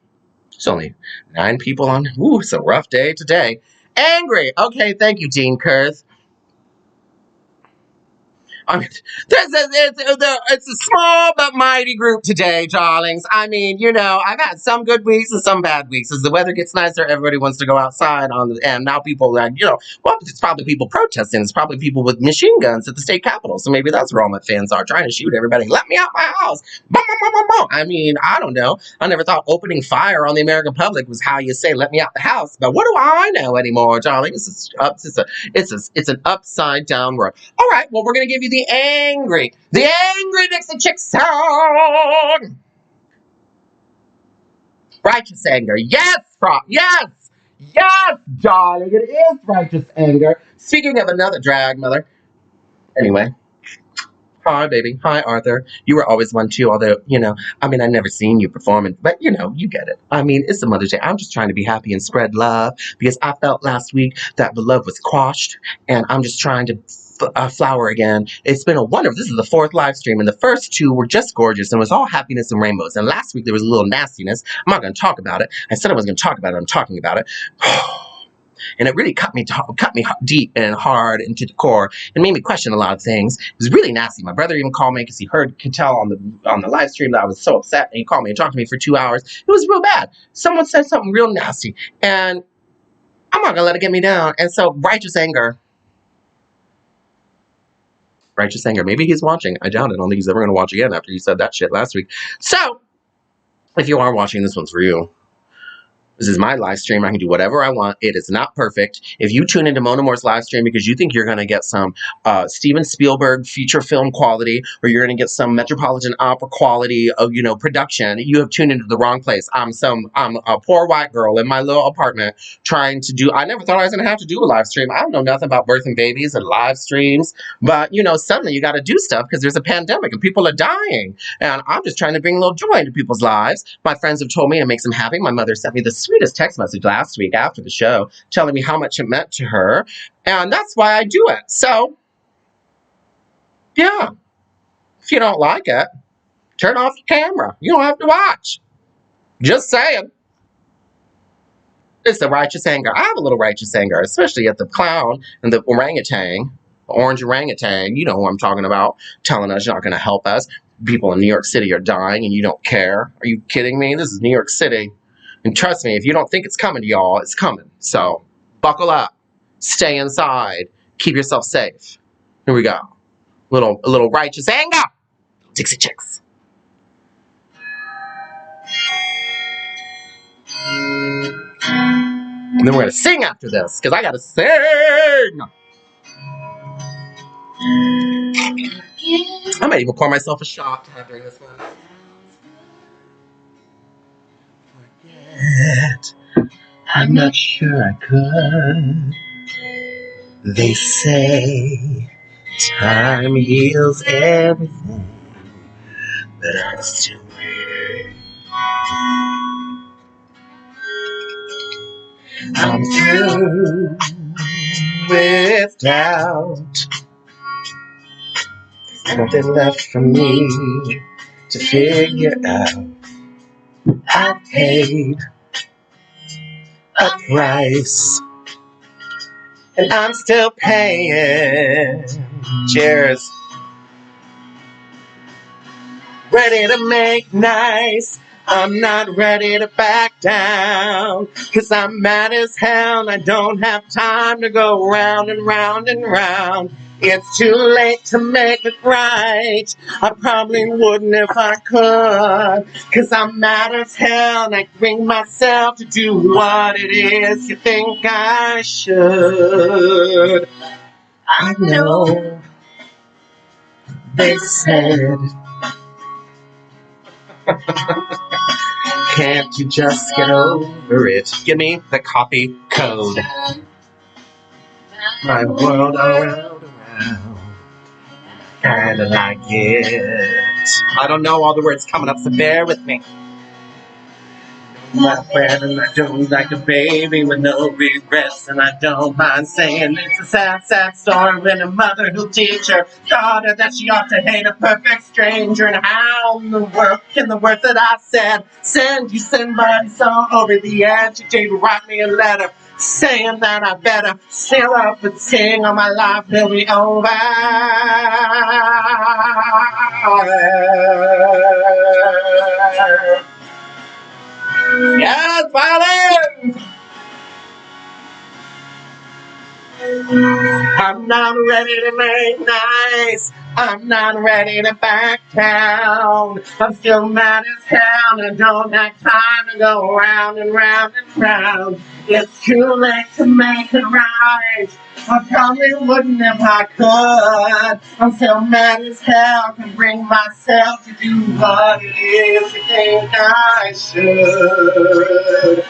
It's only 9 people on. Ooh, it's a rough day today. Angry. Okay, thank you, Dean Kurth. I mean, it's a small but mighty group today, darlings. I mean, I've had some good weeks and some bad weeks. As the weather gets nicer, everybody wants to go outside and now people it's probably people protesting. It's probably people with machine guns at the state capitol. So maybe that's where all my fans are, trying to shoot everybody. Let me out my house. Boom, boom, boom, boom, boom. I mean, I don't know. I never thought opening fire on the American public was how you say, let me out the house. But what do I know anymore, darling? It's an upside down world. All right, well, we're going to give you the angry Dixie Chick song. Righteous anger. Yes, yes, darling. It is righteous anger. Speaking of another drag mother. Anyway. Hi, baby. Hi, Arthur. You were always one, too, although, I never seen you performing, but, you get it. I mean, it's a Mother's Day. I'm just trying to be happy and spread love because I felt last week that the love was quashed, and I'm just trying to flower again. It's been this is the 4th live stream, and the first 2 were just gorgeous, and it was all happiness and rainbows, and last week there was a little nastiness. I'm not going to talk about it. I said I was going to talk about it. I'm talking about it. And it really cut me deep and hard into the core and made me question a lot of things. It was really nasty. My brother even called me because he could tell on the live stream that I was so upset, and he called me and talked to me for 2 hours. It was real bad. Someone said something real nasty, and I'm not going to let it get me down. And so, righteous anger. Maybe he's watching. I doubt it. I don't think he's ever going to watch again after you said that shit last week. So, if you are watching, this one's for you. This is my live stream. I can do whatever I want. It is not perfect. If you tune into Mona Moore's live stream because you think you're going to get some Steven Spielberg feature film quality or you're going to get some Metropolitan Opera quality of, production, you have tuned into the wrong place. I'm a poor white girl in my little apartment trying to do, I never thought I was going to have to do a live stream. I don't know nothing about birthing babies and live streams, but, suddenly you got to do stuff because there's a pandemic and people are dying. And I'm just trying to bring a little joy into people's lives. My friends have told me it makes them happy. My mother sent me this sweetest text message last week after the show telling me how much it meant to her. And that's why I do it. So, yeah, if you don't like it, turn off your camera. You don't have to watch. Just saying. It's the righteous anger. I have a little righteous anger, especially at the clown and the orangutan, the orange orangutan. You know who I'm talking about, telling us you're not going to help us. People in New York City are dying and you don't care. Are you kidding me? This is New York City. And trust me, if you don't think it's coming to y'all, it's coming. So buckle up. Stay inside. Keep yourself safe. Here we go. A little righteous anger. Dixie Chicks. And then we're going to sing after this, because I got to sing. I might even pour myself a shot to have during this one. Forget, I'm not sure I could. They say time heals everything, but I'm still waiting. I'm through with doubt. There's nothing left for me to figure out. I paid a price, and I'm still paying. Cheers. Ready to make nice. I'm not ready to back down, 'cause I'm mad as hell and I don't have time to go round and round and round. It's too late to make it right. I probably wouldn't if I could, 'cause I'm mad as hell and I bring myself to do what it is you think I should. I know they said, can't you just get over it? Give me the copy code. My world around, kinda like it. I don't know all the words coming up, so bear with me. My friend, and I don't like a baby with no regrets, and I don't mind saying it's a sad, sad story when a mother who teach her daughter that she ought to hate a perfect stranger. And how in the world can the words that I said send you somebody so over the edge? You did write me a letter saying that I better seal up and sing or my life will be over. Yes, violence! I'm not ready to make nice. I'm not ready to back down. I'm still mad as hell and I don't have time to go round and round and round. It's too late to make it right. I probably wouldn't if I could. I'm still mad as hell, can bring myself to do what it is you think I should.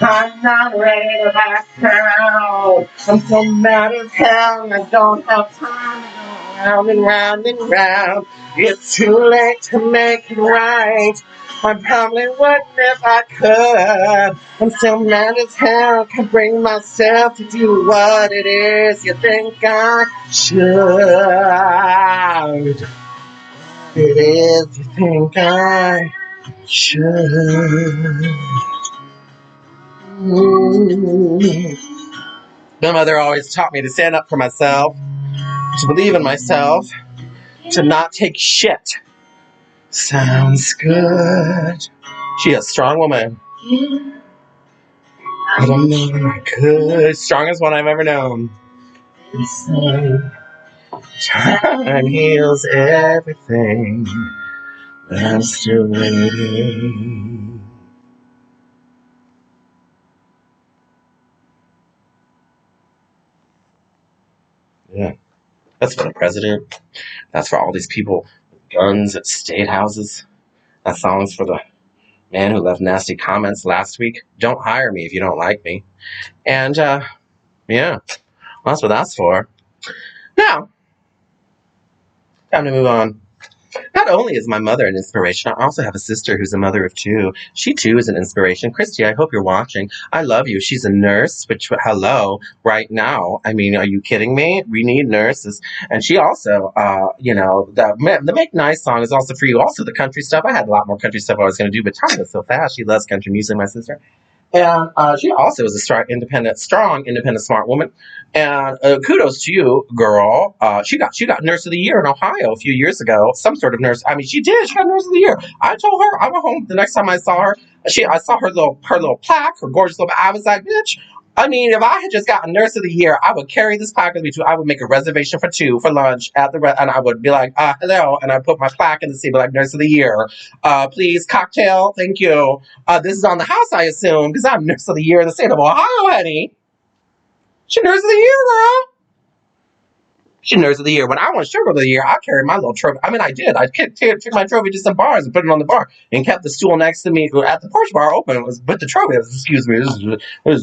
I'm not ready to back down. I'm so mad as hell and I don't have time to go round and round and round. It's too late to make it right. I probably wouldn't if I could. I'm so mad as hell, can't bring myself to do what it is you think I should. It is you think I should. My mother always taught me to stand up for myself, to believe in myself, to not take shit. Sounds good. She a strong woman. I don't know I could. Strongest one I've ever known. Time heals everything, but I'm still waiting. Yeah, that's for the president. That's for all these people with guns at state houses. That song's for the man who left nasty comments last week. Don't hire me if you don't like me. And, yeah, that's what that's for. Now, time to move on. Not only is my mother an inspiration, I also have a sister who's a mother of two. She too is an inspiration. Christy, I hope you're watching. I love you. She's a nurse, which, hello, right now. I mean, are you kidding me? We need nurses. And she also, the Make Nice song is also for you. Also, the country stuff. I had a lot more country stuff I was going to do, but time was so fast. She loves country music, my sister. And she also is a strong, independent, smart woman. And kudos to you, girl. She got Nurse of the Year in Ohio a few years ago. Some sort of nurse. I mean, she did. She got Nurse of the Year. I told her. I went home the next time I saw her. I saw her little plaque, her gorgeous little. I was like, bitch. I mean, if I had just gotten Nurse of the Year, I would carry this plaque with me too. I would make a reservation for two for lunch at and I would be like, hello, and I put my plaque in the seat, like Nurse of the Year. Please, cocktail, thank you. This is on the house, I assume, because I'm Nurse of the Year in the state of Ohio, honey. She Nurse of the Year, girl. She Nurse of the Year. When I won Sugar of the Year, I carried my little trophy. I mean, I did. I took my trophy to some bars and put it on the bar and kept the stool next to me at the porch bar open. It was with the trophy. Excuse me, this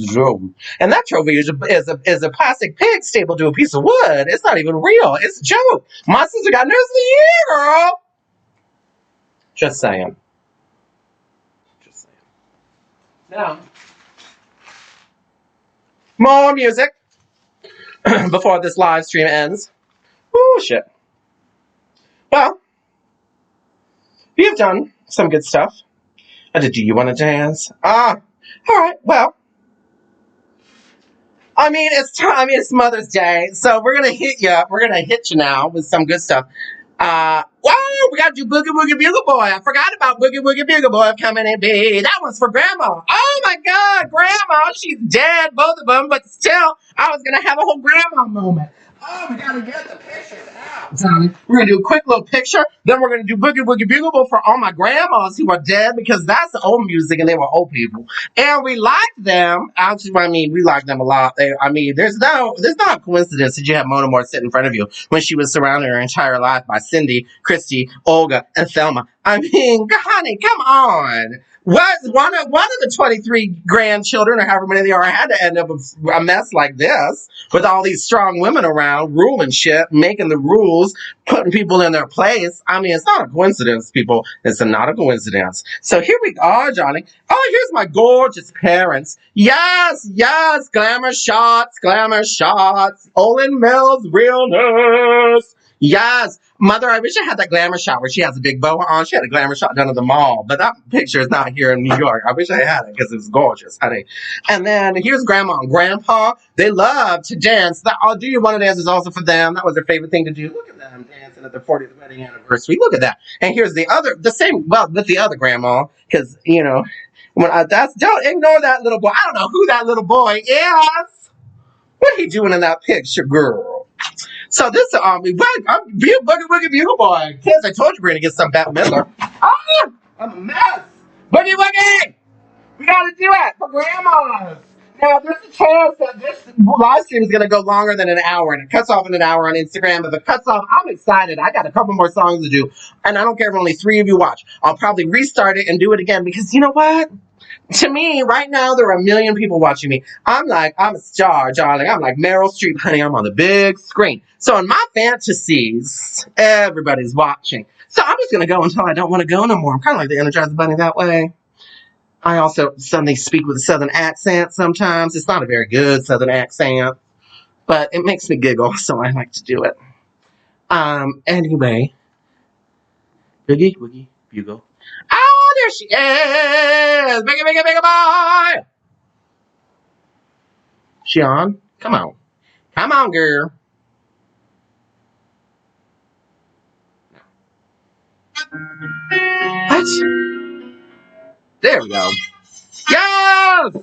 is a trophy. And that trophy is a plastic pig stapled to a piece of wood. It's not even real. It's a joke. My sister got Nurse of the Year, girl. Just saying. Just saying. Now, more music before this live stream ends. Oh, shit. Well, you've done some good stuff. Do you want to dance? All right. Well, I mean, it's time. I mean, it's Mother's Day, so we're gonna hit you. We're gonna hit you now with some good stuff. Wow, we gotta do Boogie Woogie Bugle Boy. I forgot about Boogie Woogie Bugle Boy coming in big. That one's for Grandma. Oh my God, Grandma, she's dead, both of them, but still, I was gonna have a whole Grandma moment. Oh, we gotta get the pictures out, Tommy. We're gonna do a quick little picture. Then we're gonna do Boogie Woogie Bugle Boy for all my grandmas who are dead because that's the old music and they were old people. And we like them. Actually, I mean, we like them a lot. There's not a coincidence that you have Mona Moore sit in front of you when she was surrounded her entire life by Cindy, Christy, Olga, and Thelma. I mean, honey, come on. What one of the 23 grandchildren, or however many they are, had to end up with a mess like this with all these strong women around ruling shit, making the rules, putting people in their place. I mean, it's not a coincidence, people. It's not a coincidence. So here we are, Johnny. Oh, here's my gorgeous parents. Yes, glamour shots, Olin Mills realness. Yes. Mother, I wish I had that glamour shot where she has a big boa on. She had a glamour shot done at the mall, but that picture is not here in New York. I wish I had it because it was gorgeous, honey. And then here's Grandma and Grandpa. They love to dance. Do You Want to Dance is also for them. That was their favorite thing to do. Look at them dancing at their 40th wedding anniversary. Look at that. And here's with the other grandma, because, don't ignore that little boy. I don't know who that little boy is. What he doing in that picture, girl? So this Boogie Woogie Bugle Boy. Kids, I told you we're gonna get some Bette Midler. I'm a mess. Boogie Woogie! We gotta do it for grandmas. Now there's a chance that this live stream is gonna go longer than an hour, and it cuts off in an hour on Instagram. If it cuts off, I'm excited. I got a couple more songs to do, and I don't care if only 3 of you watch. I'll probably restart it and do it again because you know what? To me, right now, there are 1 million people watching me. I'm a star, darling. I'm like Meryl Streep, honey. I'm on the big screen. So in my fantasies, everybody's watching. So I'm just going to go until I don't want to go no more. I'm kind of like the Energizer Bunny that way. I also suddenly speak with a Southern accent sometimes. It's not a very good Southern accent, but it makes me giggle, so I like to do it. Anyway. Boogie Woogie Bugle. Oh, there she is! Biggie boy! She on? Come on. Come on, girl. What? There we go. Yes!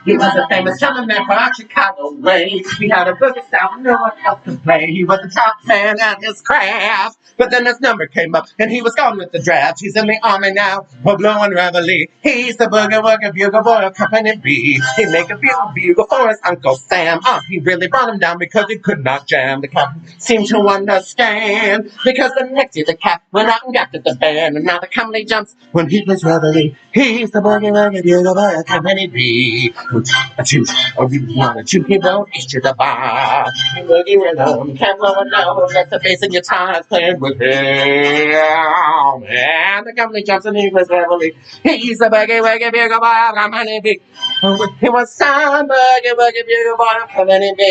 He was a famous drummer man from our Chicago way. He had a boogie style, no one else could play. He was the top man at his craft. But then his number came up, and he was gone with the draft. He's in the army now, we're blowing reveille. He's the boogie woogie bugle boy of Company B. He make a bugle for his Uncle Sam. He really brought him down because he could not jam. The cat seemed to understand, because the next year the cat went out and got the band. And now the company jumps when he plays reveille. He's the boogie woogie bugle boy of Company B. A toot, a really on a toot, he won't eat to the bar. Boogie rhythm, can't blow it down, let the bass and guitars playing with him. And the company jumps and he plays reveille. He's the boogie woogie bugle boy of Company B. He was some boogie woogie bugle boy of Company B.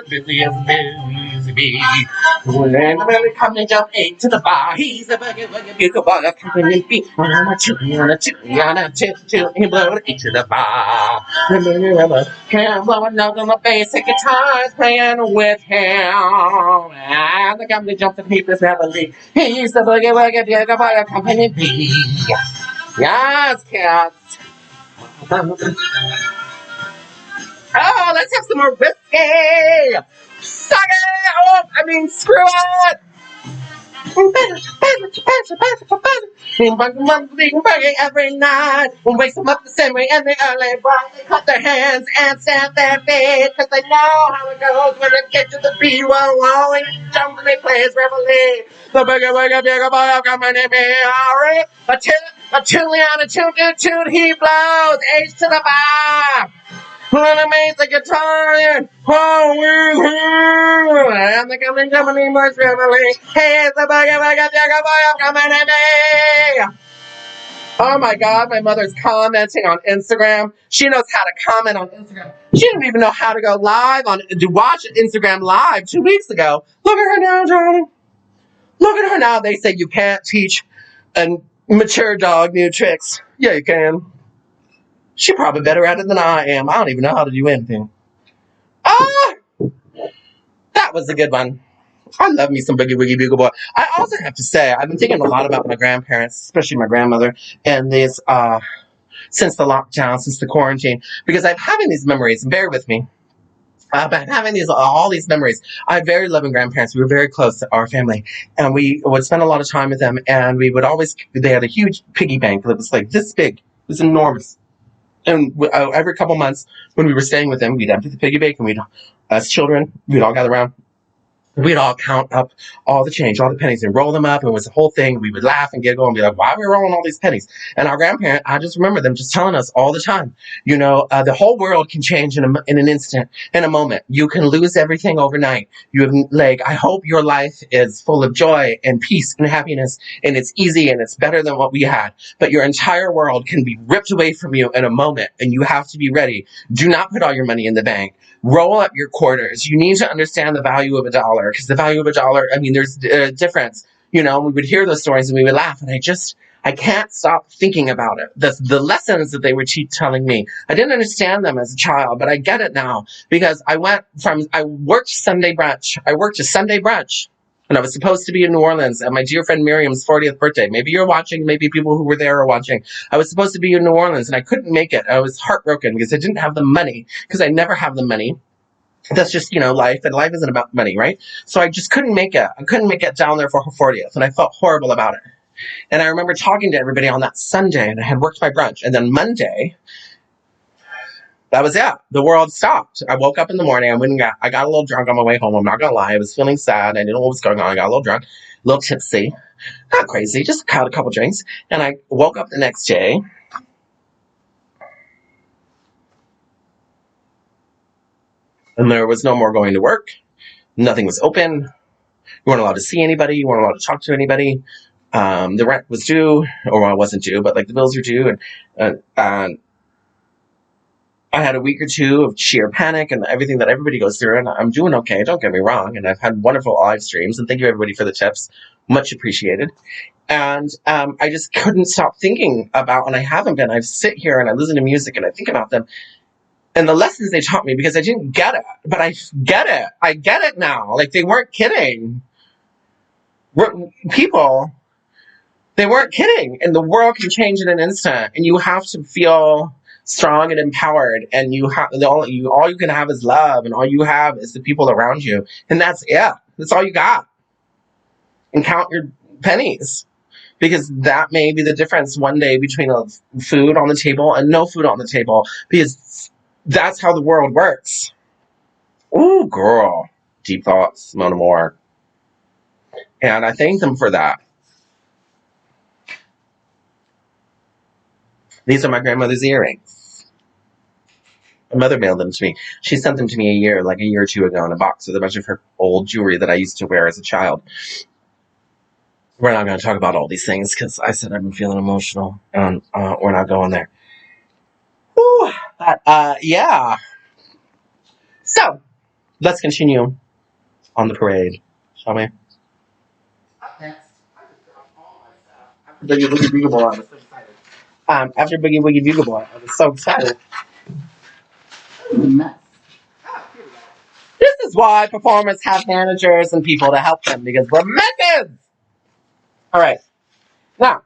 Busy as busy bee. When the company jump into the bar, he's the boogie woogie bugle boy of Company B. On a two, on a two, on a two, two, he blew into the bar. Can't blow a note on the basic guitars playing with him. And the company jumps and he plays reveille. He's the boogie woogie bugle boy of Company B. Yes, cats. Oh, let's have some more whiskey. Suck it! Oh, I mean, screw it! Every night, we'll wake them up the same way in the early bright. They cut their hands and stamp their feet, cause they know how it goes when they get to the beat. Whoa, and jump and they play his reveille. The boogie woogie bugle boy of Company B. A tune on a tune, he blows H to the bar. When I made the guitar in, and the company was reveille. He's the boogie woogie bugle boy of Company B. Oh my God, my mother's commenting on Instagram. She knows how to comment on Instagram. She didn't even know how to go live to watch Instagram live 2 weeks ago. Look at her now, darling. Look at her now. They say you can't teach a mature dog new tricks. Yeah, you can. She's probably better at it than I am. I don't even know how to do anything. That was a good one. I love me some Boogie Woogie Bugle Boy. I also have to say, I've been thinking a lot about my grandparents, especially my grandmother, and this since the lockdown, since the quarantine, because I'm having these memories. Bear with me. But I'm having all these memories. I had very loving grandparents. We were very close to our family, and we would spend a lot of time with them. And we would always. They had a huge piggy bank that was like this big. It was enormous. And every couple months, when we were staying with them, we'd empty the piggy bank, and we'd, as children, we'd all gather around. We'd all count up all the change, all the pennies, and roll them up. And it was the whole thing. We would laugh and giggle and be like, why are we rolling all these pennies? And our grandparent, I just remember them just telling us all the time, the whole world can change in an instant, in a moment. You can lose everything overnight. I hope your life is full of joy and peace and happiness, and it's easy and it's better than what we had. But your entire world can be ripped away from you in a moment, and you have to be ready. Do not put all your money in the bank. Roll up your quarters. You need to understand the value of a dollar, because the value of a dollar, there's a difference. We would hear those stories and we would laugh, and I can't stop thinking about it. The lessons that they were telling me, I didn't understand them as a child, but I get it now, because I worked Sunday brunch. I worked a Sunday brunch, and I was supposed to be in New Orleans at my dear friend Miriam's 40th birthday. Maybe you're watching, maybe people who were there are watching. I was supposed to be in New Orleans, and I couldn't make it. I was heartbroken because I didn't have the money, because I never have the money. That's just, life, and life isn't about money, right? So I just couldn't make it. I couldn't make it down there for her 40th, and I felt horrible about it. And I remember talking to everybody on that Sunday, and I had worked my brunch. And then Monday, that was it. The world stopped. I woke up in the morning. I got a little drunk on my way home. I'm not going to lie. I was feeling sad. I didn't know what was going on. I got a little drunk, a little tipsy. Not crazy, just had a couple drinks. And I woke up the next day. And there was no more going to work. Nothing was open. You weren't allowed to see anybody. You weren't allowed to talk to anybody. The rent was due, or it wasn't due, but the bills were due. And I had a week or two of sheer panic and everything that everybody goes through. And I'm doing okay, don't get me wrong. And I've had wonderful live streams. And thank you, everybody, for the tips. Much appreciated. And I just couldn't stop thinking about, and I haven't been. I sit here and I listen to music and I think about them. And the lessons they taught me, because I didn't get it, but I get it. I get it now. They weren't kidding. People, They weren't kidding. And the world can change in an instant. And you have to feel strong and empowered. And you have all you can have is love, and all you have is the people around you. And that's it. That's all you got. And count your pennies. Because that may be the difference one day between food on the table and no food on the table. Because that's how the world works. Ooh, girl. Deep thoughts, Mona Moore. And I thank them for that. These are my grandmother's earrings. My mother mailed them to me. She sent them to me a year or two ago in a box with a bunch of her old jewelry that I used to wear as a child. We're not going to talk about all these things because I said I've been feeling emotional, and we're not going there. Whew, but, yeah. So, let's continue on the parade, shall we? Up next, I just dropped all my stuff. After Boogie Woogie Bugle Boy, I was so excited. After Boogie Woogie Bugle Boy, I was so excited. Mess. This is why performers have managers and people to help them, because we're messes! Alright. Now,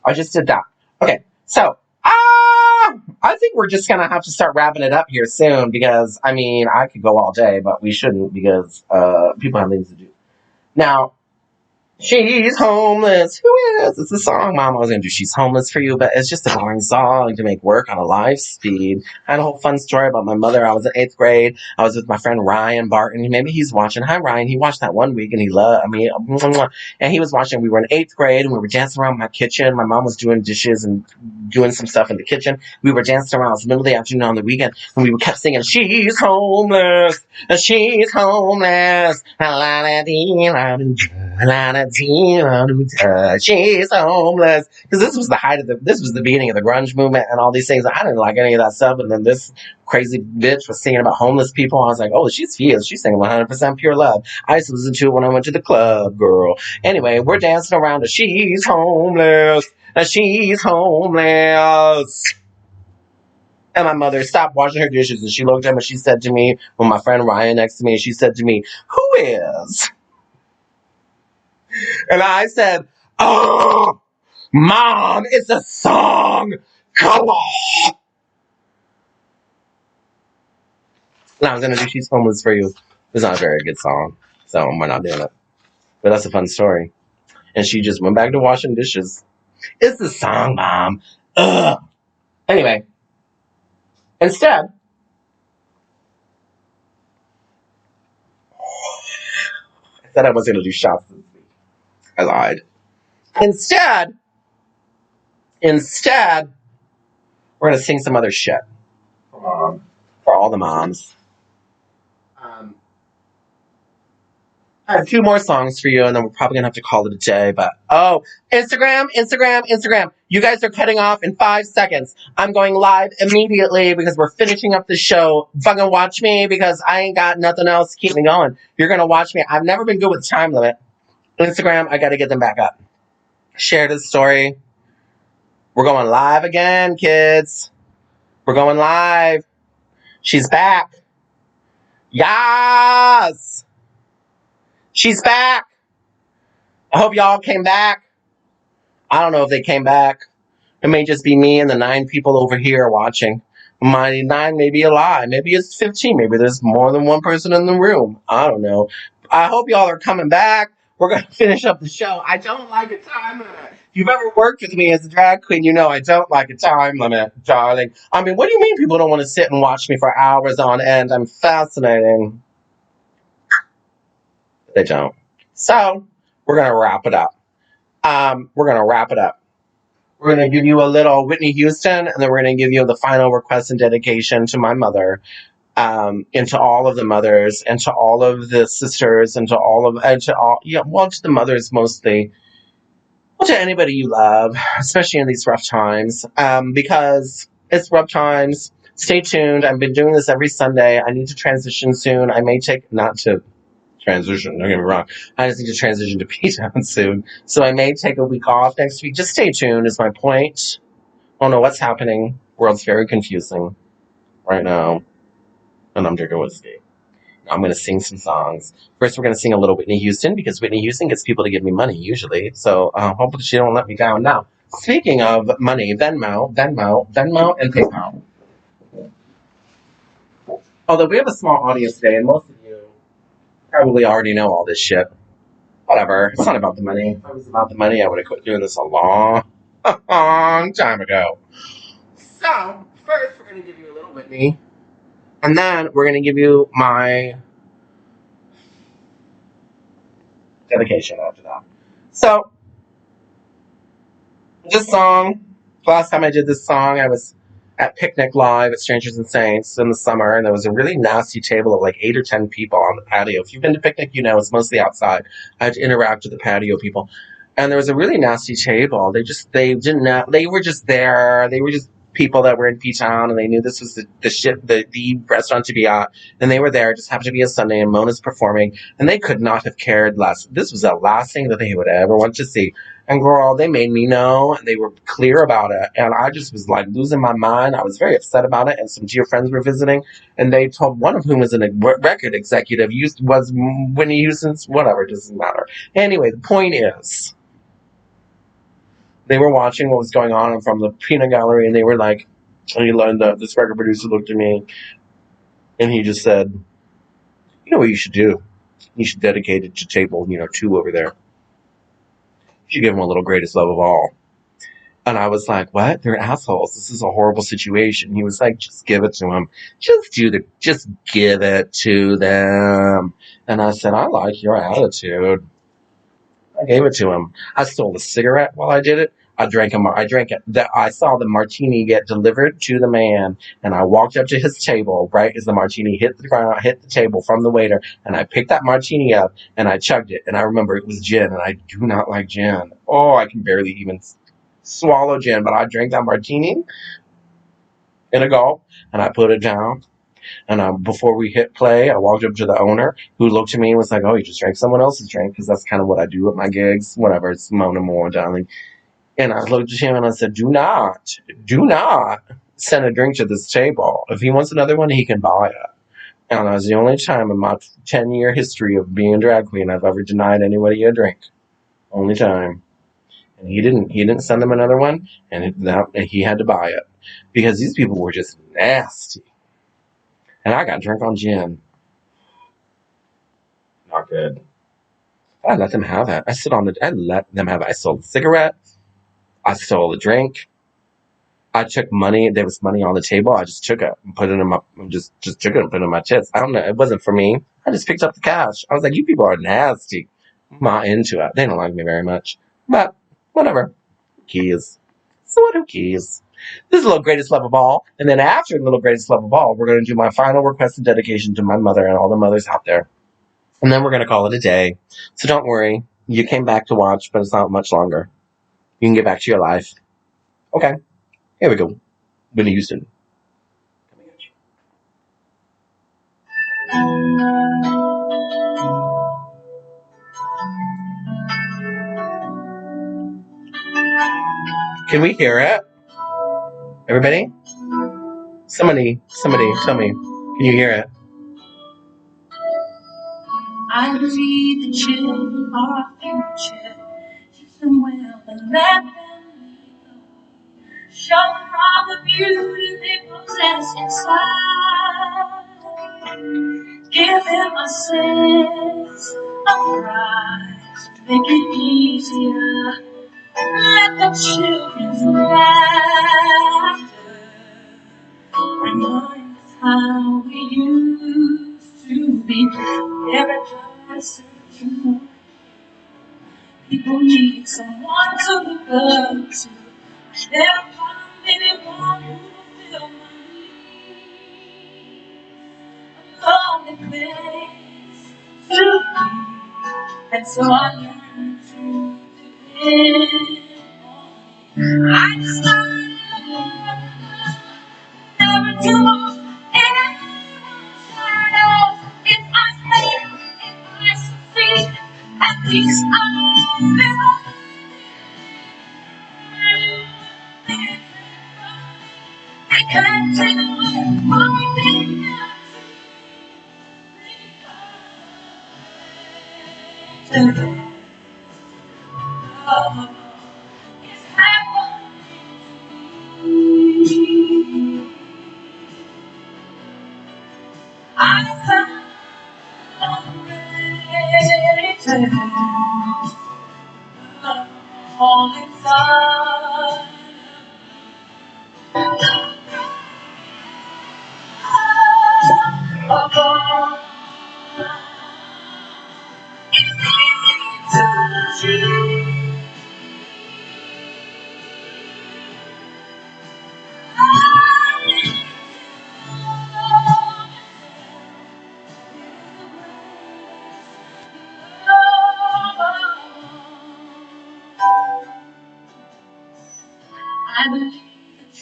I just did that. Okay, so, I think we're just gonna have to start wrapping it up here soon, because, I mean, I could go all day, but we shouldn't, because, people have things to do. Now, she's homeless. Who is? It's a song Mom was gonna do. She's homeless for you, but it's just a boring song to make work on a live speed. I had a whole fun story about my mother. I was in 8th grade. I was with my friend Ryan Barton. Maybe he's watching. Hi, Ryan. He watched that one week and he loved. And he was watching. We were in 8th grade and we were dancing around my kitchen. My mom was doing dishes and doing some stuff in the kitchen. We were dancing around. It was the middle of the afternoon on the weekend, and we kept singing, "She's homeless. She's homeless. She's homeless." Because this was the height of this was the beginning of the grunge movement and all these things. I didn't like any of that stuff, and then this crazy bitch was singing about homeless people. I was like, oh, she's fierce. She's singing 100% pure love. I used to listen to it when I went to the club, girl. Anyway, we're dancing around to "She's homeless. She's homeless." And my mother stopped washing her dishes, and she looked at me and she said to me, with my friend Ryan next to me, and she said to me, "Who is?" And I said, "Oh, Mom, it's a song. Come on." And I was going to do "She's Homeless for You." It's not a very good song, so we're not doing it. But that's a fun story. And she just went back to washing dishes. It's the song, Mom. Ugh. Anyway, instead, I said I wasn't going to do shots this week. I lied. Instead, we're going to sing some other shit. For all the moms. I have 2 more songs for you, and then we're probably going to have to call it a day. But, Instagram. You guys are cutting off in 5 seconds. I'm going live immediately because we're finishing up the show. Fucking watch me because I ain't got nothing else to keep me going. You're going to watch me. I've never been good with time limit. Instagram, I got to get them back up. Share this story. We're going live again, kids. We're going live. She's back. Yes! She's back. I hope y'all came back. I don't know if they came back. It may just be me and the 9 people over here watching. My 9 may be a lie. Maybe it's 15. Maybe there's more than 1 person in the room. I don't know. I hope y'all are coming back. We're going to finish up the show. I don't like a time limit. If you've ever worked with me as a drag queen, you know I don't like a time limit, darling. I mean, what do you mean people don't want to sit and watch me for hours on end? I'm fascinating. They don't. So, we're going to wrap it up. We're going to give you a little Whitney Houston, and then we're going to give you the final request and dedication to my mother, and to all of the mothers, and to all of the sisters, and to the mothers mostly. Well, to anybody you love, especially in these rough times, because it's rough times. Stay tuned. I've been doing this every Sunday. I need to transition soon. I may not to transition, don't get me wrong. I just need to transition to P-Town soon. So I may take a week off next week. Just stay tuned is my point. I don't know what's happening. World's very confusing right now. And I'm drinking whiskey. I'm going to sing some songs. First, we're going to sing a little Whitney Houston because Whitney Houston gets people to give me money usually. So hopefully she don't let me down now. Speaking of money, Venmo, and PayPal. Although we have a small audience today, and most of you probably already know all this shit. Whatever. It's not about the money. If it was about the money, I would have quit doing this a long time ago. So, first, we're going to give you a little Whitney. And then we're going to give you my dedication after that. So, this song, last time I did this song, I was at Picnic Live at Strangers and Saints in the summer, and there was a really nasty table of like 8 or 10 people on the patio. If you've been to Picnic, you know it's mostly outside. I had to interact with the patio people. And there was a really nasty table. They didn't know, they were just there. They were just people that were in P-Town, and they knew this was the restaurant to be at. And they were there. It just happened to be a Sunday, and Mona's performing, and they could not have cared less. This was the last thing that they would ever want to see. And girl, they made me know, and they were clear about it. And I just was like losing my mind. I was very upset about it. And some dear friends were visiting, and they told one of whom was a record executive, was Whitney Houston's, whatever, it doesn't matter. Anyway, the point is, they were watching what was going on from the peanut gallery, and they were like, this record producer looked at me, and he just said, "You know what you should do? You should dedicate it to table, 2 over there. You should give them a little greatest love of all." And I was like, "What? They're assholes. This is a horrible situation." He was like, "Just give it to them. Just give it to them." And I said, "I like your attitude." I gave it to him. I stole a cigarette while I did it. I drank it. I saw the martini get delivered to the man, and I walked up to his table right as the martini hit the ground, hit the table from the waiter, and I picked that martini up and I chugged it. And I remember it was gin, and I do not like gin. Oh, I can barely even swallow gin, but I drank that martini in a gulp, and I put it down. And before we hit play, I walked up to the owner, who looked at me and was like, "Oh, you just drank someone else's drink," because that's kind of what I do at my gigs. Whatever, it's Mona Moore, darling. And I looked at him and I said, do not send a drink to this table. If he wants another one, he can buy it." And that was the only time in my 10-year history of being a drag queen I've ever denied anybody a drink. Only time. And he didn't send them another one, and he had to buy it. Because these people were just nasty. And I got drunk on gin. Not good. I let them have it. I let them have it. I stole the cigarette. I stole the drink. I took money. There was money on the table. I just took it and put it in my, just took it and put it in my tits. I don't know. It wasn't for me. I just picked up the cash. I was like, "You people are nasty." I'm not into it. They don't like me very much. But whatever. Who cares? So what, who cares? This is a little greatest love of all. And then after the little greatest love of all, we're going to do my final request and dedication to my mother and all the mothers out there. And then we're going to call it a day. So don't worry. You came back to watch, but it's not much longer. You can get back to your life. Okay. Here we go. Whitney Houston. Can we hear it? Everybody? Somebody tell me. Can you hear it? I believe the children are our future. Teach them well and let them lead. Show them all the beauty they possess inside. Give them a sense of pride. Make it easier. Let the children's laughter remind us how we used to be. Every person you people need someone to look up to. Never found anyone who will fill my needs. A lonely place to be, and so I learned to depend. I decided never to walk in anyone's shadows. If I fail, if I succeed, at least I'll live. I can't take away my dignity.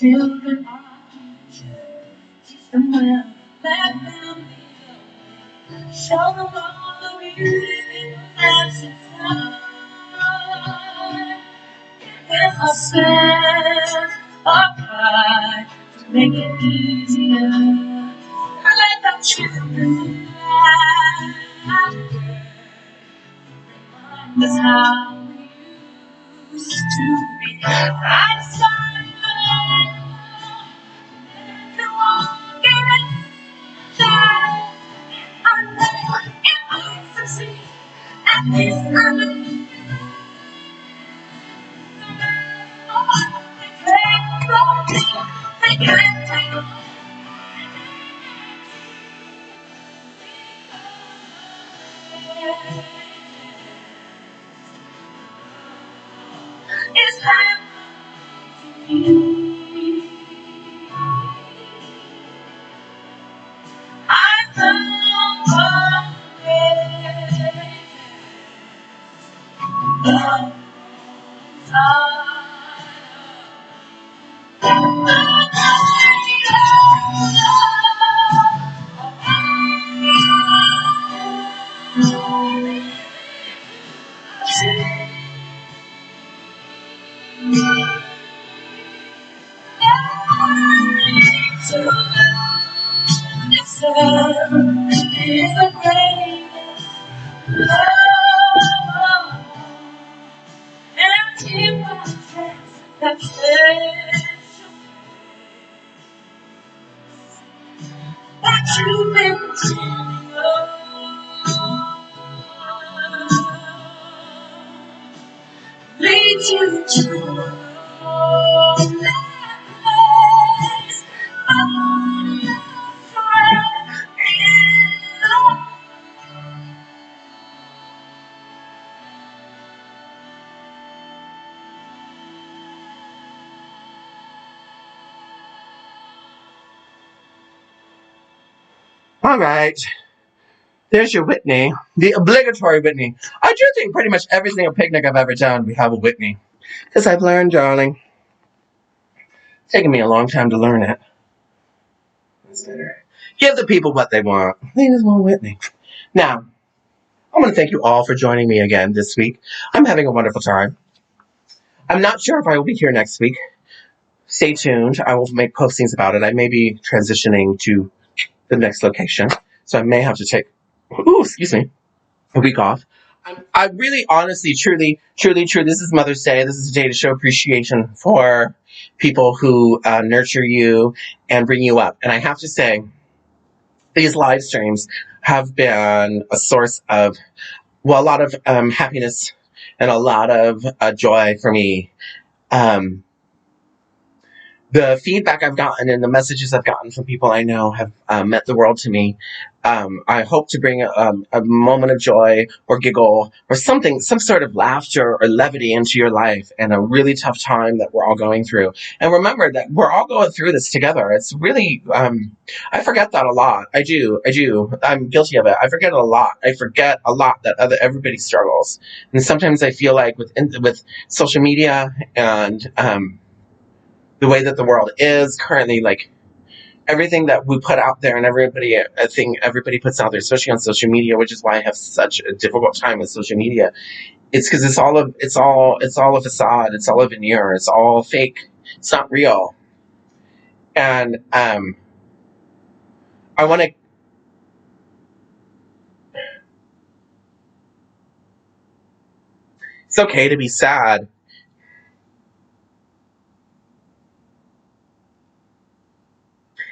children are future. Teach them well, let them be the way. Show them all the beauty in the absent time. Give them a sense of pride to make it easier. Let the children laugh. That's how we used to be. I started to walk in it. I know if I succeed at this, I know they can't take it. It's time to me. I know it's the greatest love. And if I sense that special that you've been dreaming of, lead you to that place. On your friend in love. All right. There's your Whitney. The obligatory Whitney. I do think pretty much every single picnic I've ever done, we have a Whitney. Because I've learned, darling. It's taken me a long time to learn it. Give the people what they want. They just want Whitney. Now, I want to thank you all for joining me again this week. I'm having a wonderful time. I'm not sure if I will be here next week. Stay tuned. I will make postings about it. I may be transitioning to the next location, so I may have to take, a week off. I really, honestly, truly, this is Mother's Day. This is a day to show appreciation for people who nurture you and bring you up. And I have to say, these live streams have been a source of, well, a lot of happiness and a lot of joy for me. The feedback I've gotten and the messages I've gotten from people I know have meant the world to me. I hope to bring a moment of joy or giggle or something, some sort of laughter or levity into your life and a really tough time that we're all going through. And remember that we're all going through this together. It's really, I forget that a lot. I do. I'm guilty of it. I forget a lot. That everybody struggles. And sometimes I feel like with social media and the way that the world is currently, like everything that we put out there and I think everybody puts out there, especially on social media, which is why I have such a difficult time with social media. It's because it's all a facade. It's all a veneer. It's all fake. It's not real. And I want to. It's okay to be sad.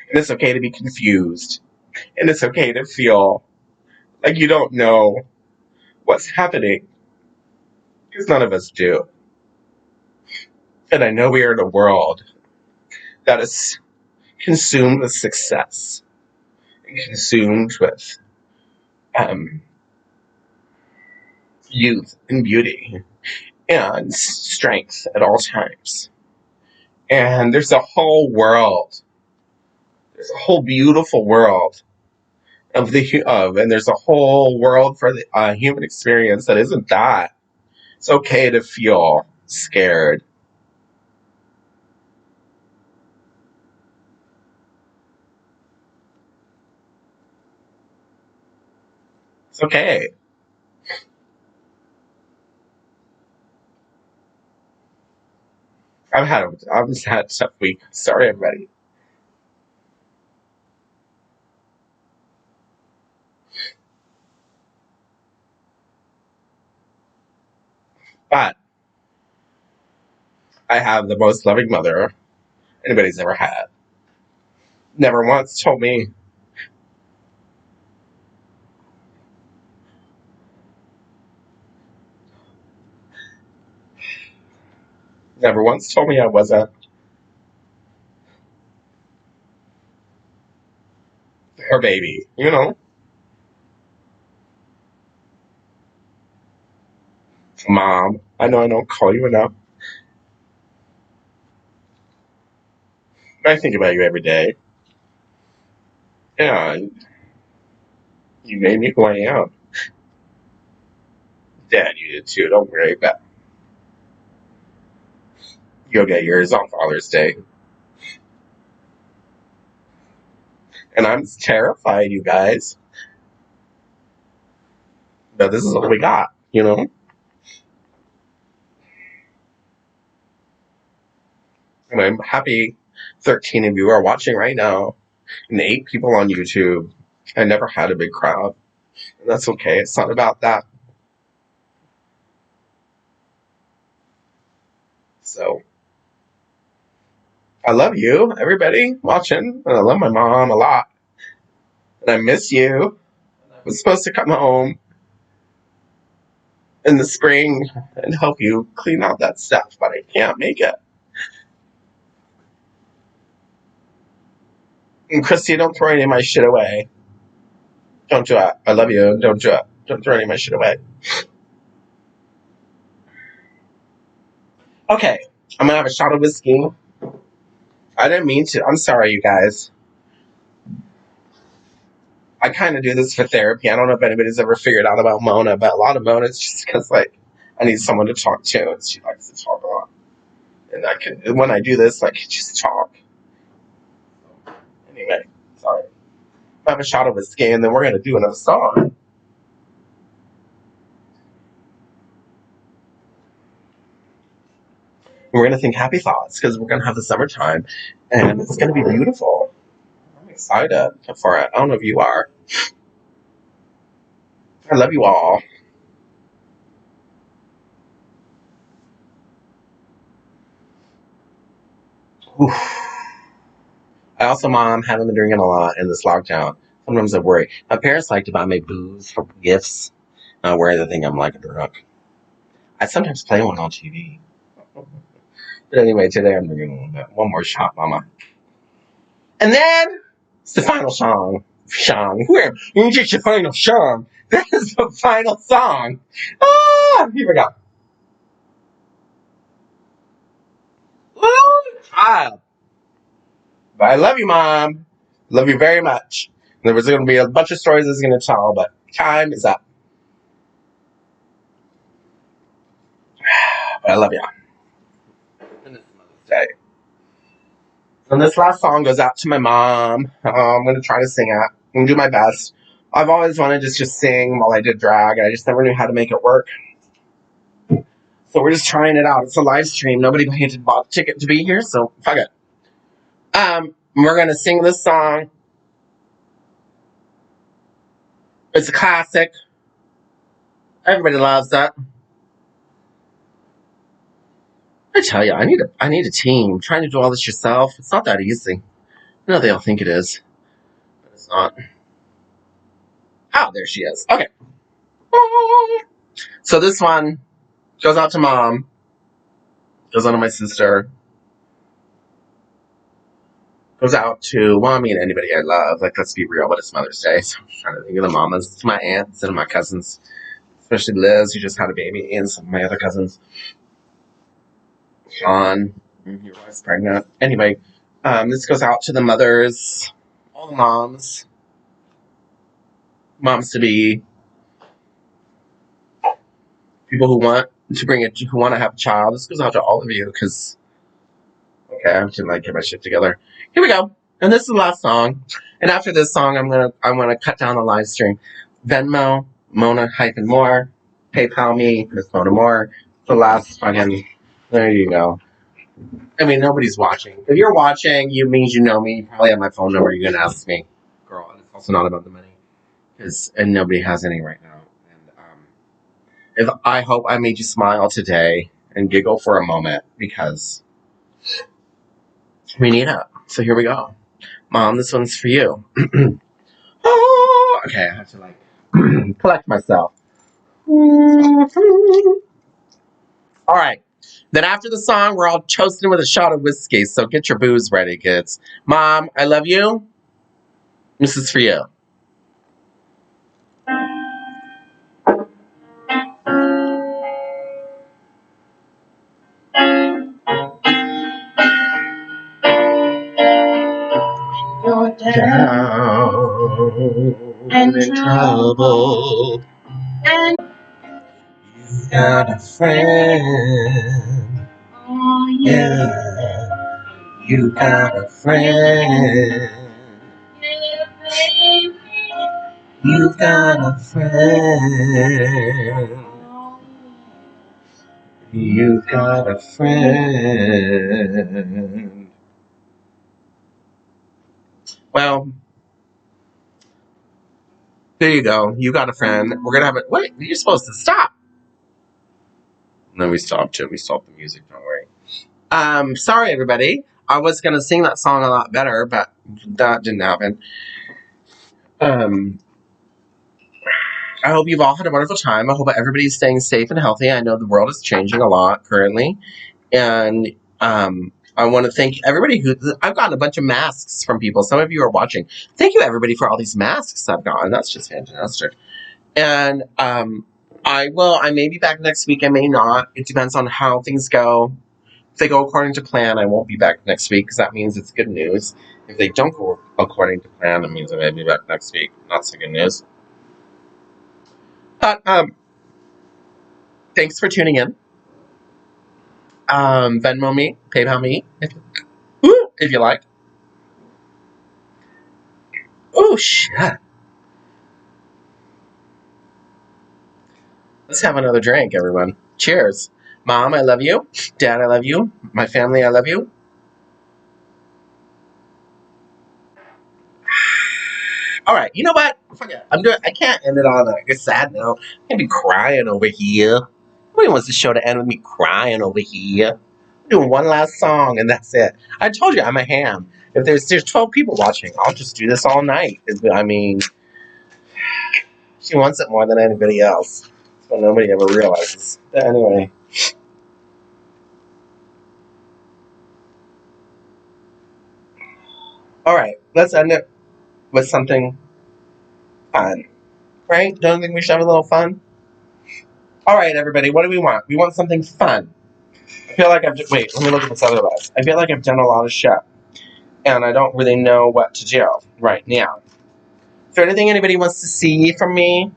And it's okay to be confused. And it's okay to feel like you don't know what's happening. Because none of us do. And I know we are in a world that is consumed with success and consumed with youth and beauty and strength at all times. And there's a whole world. There's a whole beautiful world and there's a whole world for the human experience that isn't that. It's okay to feel scared. It's okay. I've just had a tough week. Sorry, everybody. But I have the most loving mother anybody's ever had. Never once told me, never once told me I wasn't her baby. You know, Mom. I know I don't call you enough, but I think about you every day. Yeah, you made me who I am. Dad, you did too. Don't worry, but you'll get yours on Father's Day. And I'm terrified, you guys. But this is what we got, you know? And I'm happy 13 of you are watching right now, and 8 people on YouTube. I never had a big crowd. And that's okay. It's not about that. So, I love you, everybody watching. And I love my mom a lot. And I miss you. I was supposed to come home in the spring and help you clean out that stuff, but I can't make it. And Christy, don't throw any of my shit away. Don't do it. I love you. Don't do it. Don't throw any of my shit away. Okay, I'm gonna have a shot of whiskey. I didn't mean to. I'm sorry, you guys. I kind of do this for therapy. I don't know if anybody's ever figured out about Mona, but a lot of Mona is just because, like, I need someone to talk to, and she likes to talk a lot. And I can, when I do this, I can just talk. Anyway, sorry. I have a shot of whiskey, and then we're gonna do another song. We're gonna think happy thoughts because we're gonna have the summertime, and it's gonna be beautiful. I'm excited for it. I don't know if you are. I love you all. Oof. I also, Mom, haven't been drinking a lot in this lockdown. Sometimes I worry. My parents like to buy me booze for gifts. I worry they think I'm like a drunk. I sometimes play one on TV. But anyway, today I'm drinking a little bit. One more shot, Mama. And then it's the final song. Where? You get your final song. That is the final song. Ah, here we go. Woo, child. But I love you, Mom. Love you very much. There was going to be a bunch of stories I was going to tell, but time is up. But I love you. And it's Mother's Day. And this last song goes out to my mom. I'm going to try to sing it. I'm going to do my best. I've always wanted to just sing while I did drag. I just never knew how to make it work. So we're just trying it out. It's a live stream. Nobody bought a ticket to be here, so fuck it. We're going to sing this song. It's a classic. Everybody loves it. I tell you, I need a team. Trying to do all this yourself, it's not that easy. I know they all think it is, but it's not. Oh, there she is. Okay. So this one goes out to Mom. Goes out to my sister. Goes out to, well, I mean, anybody I love. Like, let's be real, but it's Mother's Day, so I'm trying to think of the mamas. To my aunts and my cousins, especially Liz, who just had a baby, and some of my other cousins. Sean, your wife's pregnant. Anyway, this goes out to the mothers, all the moms to be, people who want who want to have a child. This goes out to all of you because, okay, I have to like get my shit together. Here we go, and this is the last song. And after this song, I'm gonna cut down the live stream. Venmo Mona-More. PayPal me, Miss Mona Moore. The last fucking. There you go. I mean, nobody's watching. If you're watching, you means you know me. You probably have my phone number. You're gonna ask me, girl. And it's also not about the money, and nobody has any right now. And if I hope I made you smile today and giggle for a moment because we need it. So here we go, Mom. This one's for you. Oh, okay, I have to like collect myself. All right. Then after the song, we're all toasting with a shot of whiskey. So get your booze ready, kids. Mom, I love you. This is for you. You're Down and in trouble. and You got a friend. oh Yeah. You got a friend. yeah, baby. You got a friend. Oh, You got a friend. Well, there you go. You got a friend. We're gonna have it. Wait, you're supposed to stop. No, we stopped it. We stopped the music. Don't worry. Sorry, everybody. I was gonna sing that song a lot better, but that didn't happen. I hope you've all had a wonderful time. I hope everybody's staying safe and healthy. I know the world is changing a lot currently, and I want to thank everybody who I've gotten a bunch of masks from people. Some of you are watching. Thank you, everybody, for all these masks I've gotten. That's just fantastic. And I may be back next week. I may not. It depends on how things go. If they go according to plan, I won't be back next week because that means it's good news. If they don't go according to plan, it means I may be back next week. Not so good news. But thanks for tuning in. Venmo me, PayPal me, if you like. Oh shit! Let's have another drink, everyone. Cheers. Mom, I love you. Dad, I love you. My family, I love you. All right, you know what? Forget. I can't end it on a sad note. I can't be crying over here. Nobody wants the show to end with me crying over here. I'm doing one last song and that's it. I told you I'm a ham. If there's 12 people watching, I'll just do this all night. I mean, she wants it more than anybody else. So nobody ever realizes. But anyway. All right, let's end it with something fun. Right? Don't you think we should have a little fun? All right, everybody, what do we want? We want something fun. I feel like wait, let me look at this other list. I feel like I've done a lot of shit, and I don't really know what to do right now. Is there anything anybody wants to see from me?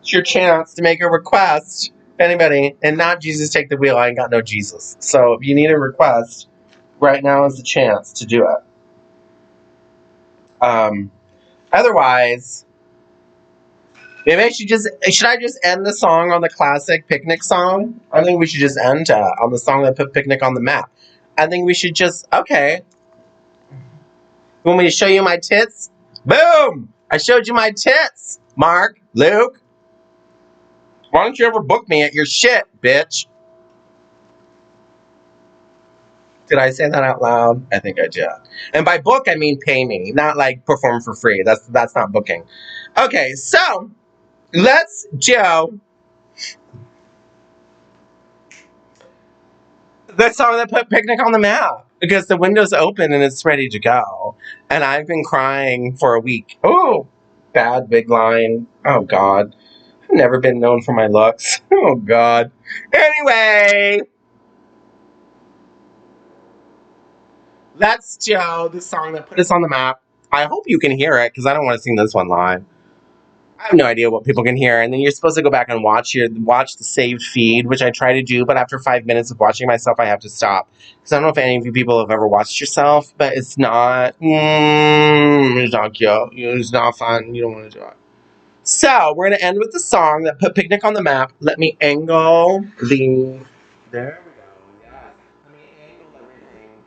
It's your chance to make a request. Anybody, and not Jesus take the wheel. I ain't got no Jesus. So if you need a request, right now is the chance to do it. Otherwise, maybe should I just end the song on the classic Picnic song? I think we should just end on the song that put Picnic on the map. I think we should okay. You want me to show you my tits? Boom! I showed you my tits, Mark, Luke. Why don't you ever book me at your shit, bitch? Did I say that out loud? I think I did. And by book, I mean pay me, not like perform for free. That's not booking. Okay, so let's do the song that put Picnic on the map because the window's open and it's ready to go. And I've been crying for a week. Oh, bad big line. Oh, God. I've never been known for my looks. Oh, God. Anyway, let's do the song that put us on the map. I hope you can hear it because I don't want to sing this one live. I have no idea what people can hear, and then you're supposed to go back and watch the saved feed, which I try to do, but after 5 minutes of watching myself, I have to stop. Because I don't know if any of you people have ever watched yourself, but it's not cute. It's not fun. You don't want to do it. So we're gonna end with the song that put Picnic on the map. Let me angle the. There we go. Yes. Let me angle everything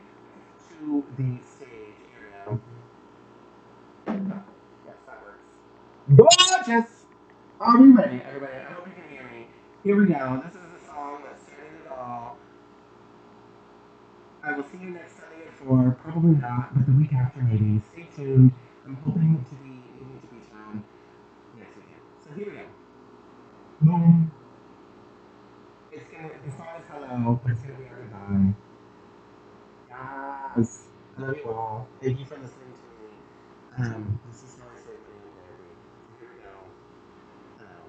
to the stage area. Yes, that works. Gorgeous. Are we ready, everybody? I hope you can hear me. Here we go. This is the song that started it all. I will see you next Sunday at 4. Probably not, but the week after maybe. Stay tuned. I'm hoping to be able to be town next weekend. So here we go. Boom. The song is hello, but it's gonna be our goodbye. Yes. I love you all. Thank you for listening to me. This is how I start my own therapy. So here we go. Hello.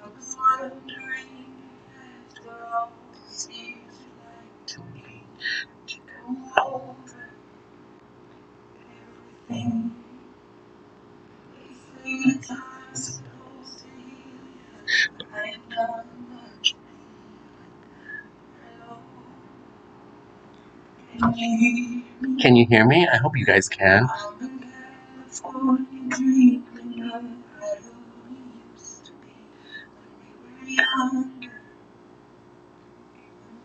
I was wondering after all these years you'd like to me to go over everything. They say the time's supposed to heal you, but I ain't done much. Hello, can you hear me? Can you hear me? I hope you guys can. I'm in California dreaming of how we used to be when we were younger and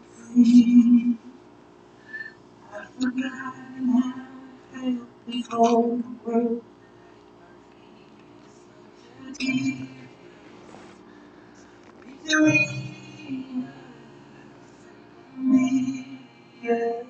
free. I've forgotten how it felt before the world was such a deep between me. Yeah.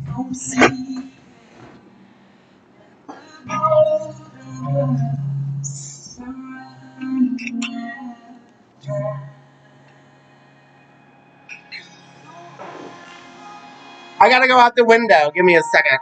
Don't see all the surrounding us. I gotta go out the window. Give me a second.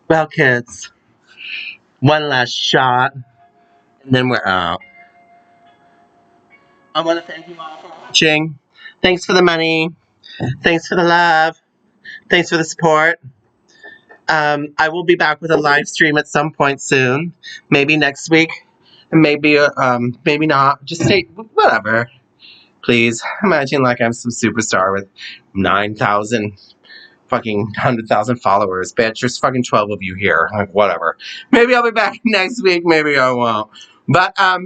Well, kids, one last shot, and then we're out. I want to thank you all for watching. Thanks for the money. Thanks for the love. Thanks for the support. I will be back with a live stream at some point soon. Maybe next week. Maybe not. Just say whatever. Please. Imagine like I'm some superstar with 9,000 fucking 100,000 followers. Bitch, there's fucking 12 of you here. Like, whatever. Maybe I'll be back next week. Maybe I won't. But, I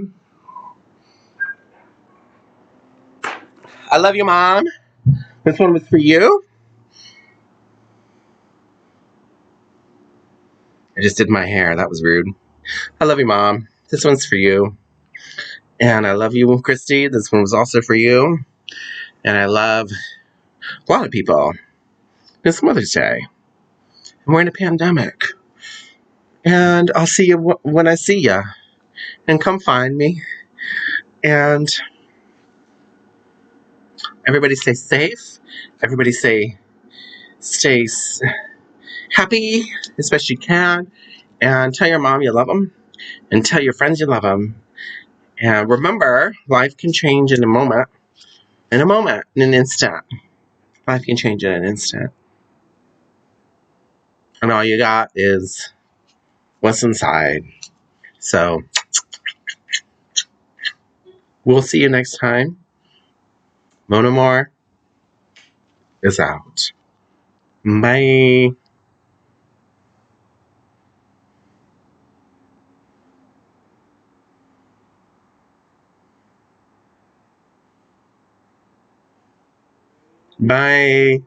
love you, Mom. This one was for you. I just did my hair. That was rude. I love you, Mom. This one's for you. And I love you, Christy. This one was also for you. And I love a lot of people. It's Mother's Day. And we're in a pandemic. And I'll see you when I see you. And come find me. And everybody stay safe. Everybody stay happy as best you can. And tell your mom you love them. And tell your friends you love them. And remember, life can change in a moment. In an instant. Life can change in an instant. And all you got is what's inside. So, we'll see you next time. Mona Moore is out. Bye. Bye.